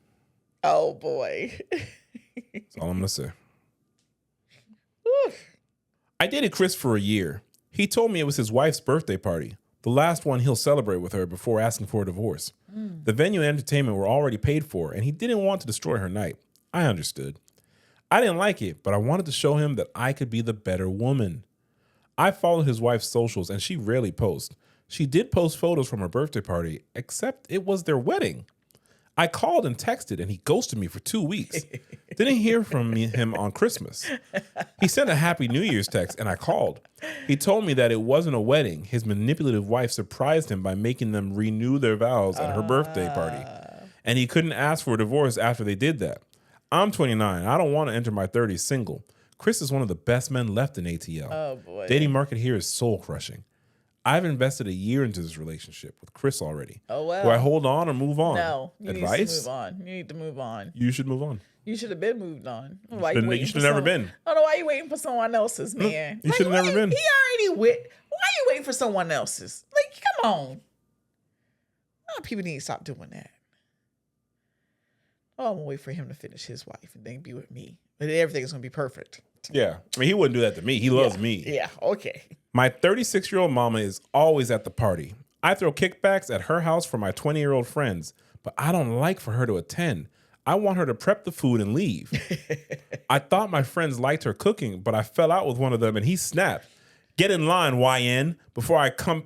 Oh boy. That's all I'm going to say. Oof. I dated Chris for a year. He told me it was his wife's birthday party, the last one he'll celebrate with her before asking for a divorce. The venue and entertainment were already paid for, and he didn't want to destroy her night. I understood. I didn't like it, but I wanted to show him that I could be the better woman. I followed his wife's socials, and she rarely posts. She did post photos from her birthday party, except it was their wedding. I called and texted, and he ghosted me for 2 weeks. Didn't hear from him on Christmas. He sent a Happy New Year's text, and I called. He told me that it wasn't a wedding. His manipulative wife surprised him by making them renew their vows at her birthday party. And he couldn't ask for a divorce after they did that. I'm 29. I don't want to enter my 30s single. Chris is one of the best men left in ATL. Oh boy. Dating market here is soul crushing. I've invested a year into this relationship with Chris already. Oh well. Do I hold on or move on? No. You Advice? need to move on. You need to move on. You should move on. You should have been moved on. Why You should have never been. I don't know why you waiting for someone else's, man. You should have never been. He already went. Why are you waiting for someone else's? Like, come on. A lot of people need to stop doing that. Oh, I'm gonna wait for him to finish his wife and then be with me. But everything's gonna be perfect. Yeah. I mean, he wouldn't do that to me. He loves me. Yeah, okay. My 36-year-old mama is always at the party. I throw kickbacks at her house for my 20-year-old friends, but I don't like for her to attend. I want her to prep the food and leave. I thought my friends liked her cooking, but I fell out with one of them and he snapped. Get in line, YN, before I come.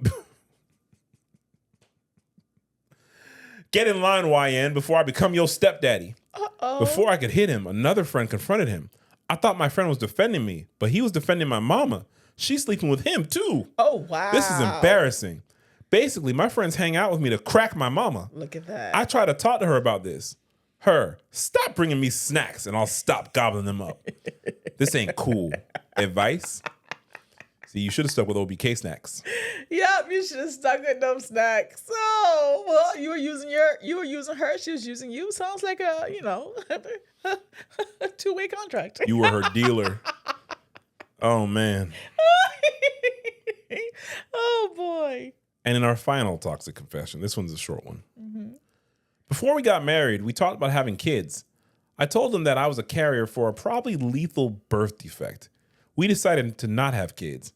Get in line, YN, before I become your stepdaddy. Uh-oh. Before I could hit him, another friend confronted him. I thought my friend was defending me, but he was defending my mama. She's sleeping with him too. Oh, wow. This is embarrassing. Basically, my friends hang out with me to crack my mama. Look at that. I try to talk to her about this. Her, stop bringing me snacks and I'll stop gobbling them up. This ain't cool. Advice? See, you should have stuck with OBK snacks. Yep, you should have stuck with them snacks. Oh, well, you were using her, she was using you. Sounds like a, a two-way contract. You were her dealer. Oh, man. Oh, boy. And in our final toxic confession, this one's a short one. Mm-hmm. Before we got married, we talked about having kids. I told him that I was a carrier for a probably lethal birth defect. We decided to not have kids,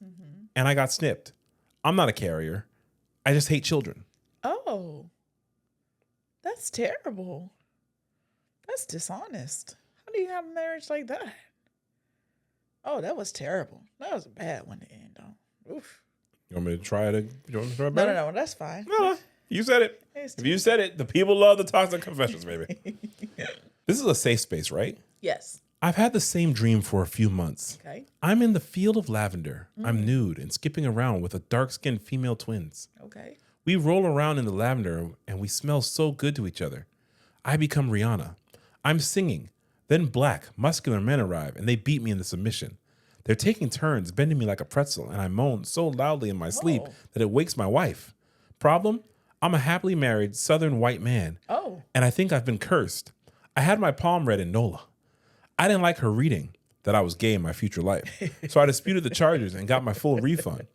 and I got snipped. I'm not a carrier. I just hate children. Oh, that's terrible. That's dishonest. How do you have a marriage like that? Oh, that was terrible. That was a bad one to end on. Oof. You want me to try it? You want me to try it No, better? no, that's fine. No, you said it. If you said it, the people love the toxic confessions, baby. This is a safe space, right? Yes. I've had the same dream for a few months. Okay. I'm in the field of lavender. I'm nude and skipping around with a dark-skinned female twins. Okay. We roll around in the lavender and we smell so good to each other. I become Rihanna. I'm singing. Then black, muscular men arrive and they beat me into submission. They're taking turns bending me like a pretzel and I moan so loudly in my sleep that it wakes my wife. Problem? I'm a happily married southern white man. Oh. And I think I've been cursed. I had my palm read in NOLA. I didn't like her reading that I was gay in my future life. So I disputed the charges and got my full refund.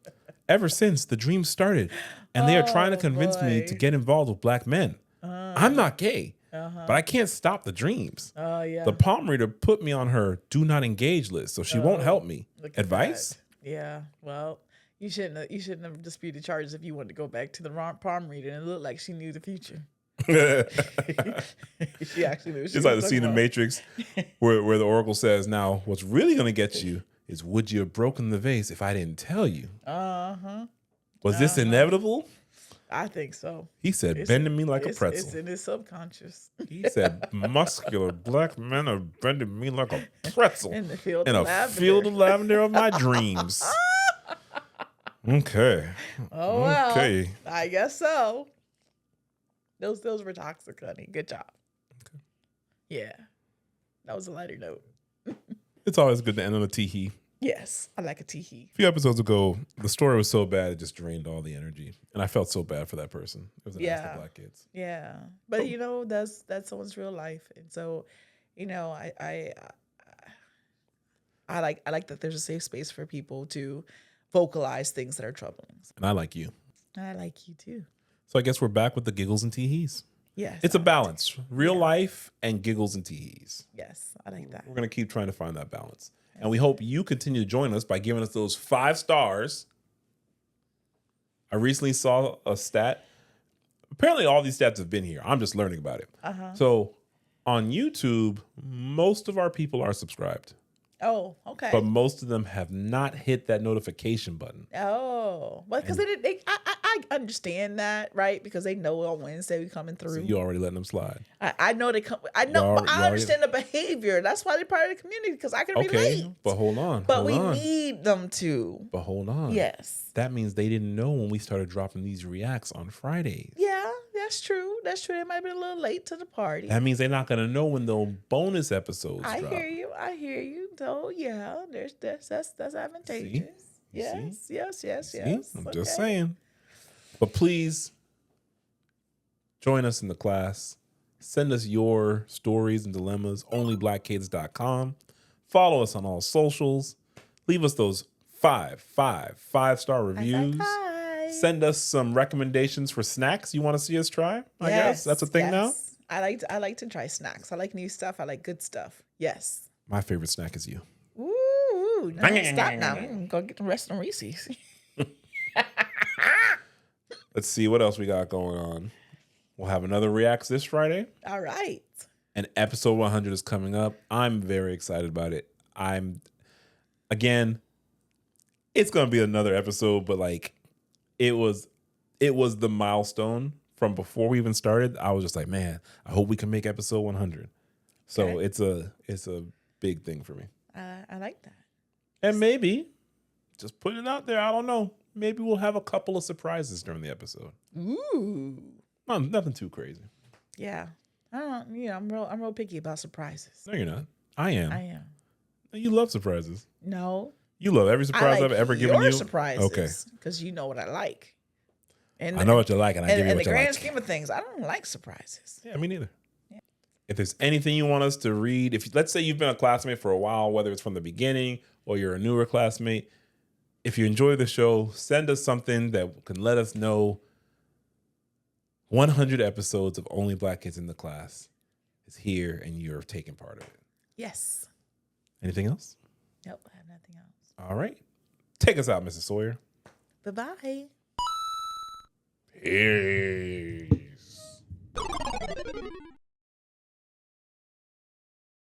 Ever since, the dream started, and they are trying to convince me to get involved with black men. I'm not gay, but I can't stop the dreams. Yeah. The palm reader put me on her do not engage list, so she won't help me. Advice? That. Yeah. Well, you shouldn't have disputed charges if you wanted to go back to the wrong palm reader, and it looked like she knew the future. She actually knew. It's like the scene in Matrix where the Oracle says, now, what's really going to get you is, would you have broken the vase if I didn't tell you? Was this inevitable? I think so. He said, bending me like a pretzel. It's in his subconscious. He said, muscular black men are bending me like a pretzel In the field in of a lavender. field of lavender of my dreams. Okay. Oh, well. Okay. I guess so. Those were toxic, honey. Good job. Okay. Yeah. That was a lighter note. It's always good to end on a tee-hee. Yes. I like a tee-hee. A few episodes ago, the story was so bad, it just drained all the energy. And I felt so bad for that person. It was an ass to black kids. Yeah. But, that's someone's real life. And so, I like that there's a safe space for people to vocalize things that are troubling. And I like you. I like you, too. So I guess we're back with the giggles and tee-hees. Yes. It's a balance. Real life and giggles and tee-hees. Yes, I like that. We're going to keep trying to find that balance. And we hope you continue to join us by giving us those 5 stars. I recently saw a stat. Apparently all these stats have been here. I'm just learning about it. So on YouTube, most of our people are subscribed. Oh, okay. But most of them have not hit that notification button. Oh, well, because I understand that, right? Because they know on Wednesday we coming through. So you already letting them slide. I know they come. I know, but I understand the behavior. That's why they're part of the community, because I can relate. But hold on. But we need them to. But hold on. Yes. That means they didn't know when we started dropping these reacts on Fridays. Yeah, that's true. That's true. They might be a little late to the party. That means they're not going to know when those bonus episodes drop. I hear you. So yeah, that's advantageous. Yes. I'm just saying. But please join us in the class. Send us your stories and dilemmas. Onlyblackkids.com. Follow us on all socials. Leave us those 5-star reviews. Send us some recommendations for snacks you want to see us try. I guess that's a thing now. I like to try snacks. I like new stuff. I like good stuff. Yes. My favorite snack is you. Ooh, no, stop now. Go get the rest of Reese's. Let's see what else we got going on. We'll have another Reacts this Friday. All right. And episode 100 is coming up. I'm very excited about it. Again, it's going to be another episode, but it was the milestone from before we even started. I was just like, man, I hope we can make episode 100. So it's a big thing for me. I like that. And maybe, just putting it out there, I don't know. Maybe we'll have a couple of surprises during the episode. Ooh. Nothing too crazy. Yeah. I don't. I'm real picky about surprises. No, you're not. I am. I am. You love surprises. No. You love every surprise I've ever given you. Surprises. Okay. Because you know what I like. And I know what you like, and I give you what you like. In the grand scheme of things, I don't like surprises. Yeah, me neither. Yeah. If there's anything you want us to read, let's say you've been a classmate for a while, whether it's from the beginning or you're a newer classmate, if you enjoy the show, send us something that can let us know 100 episodes of Only Black Kids in the Class is here and you're taking part of it. Yes. Anything else? Nope, I have nothing else. All right. Take us out, Mrs. Sawyer. Bye-bye. Hey.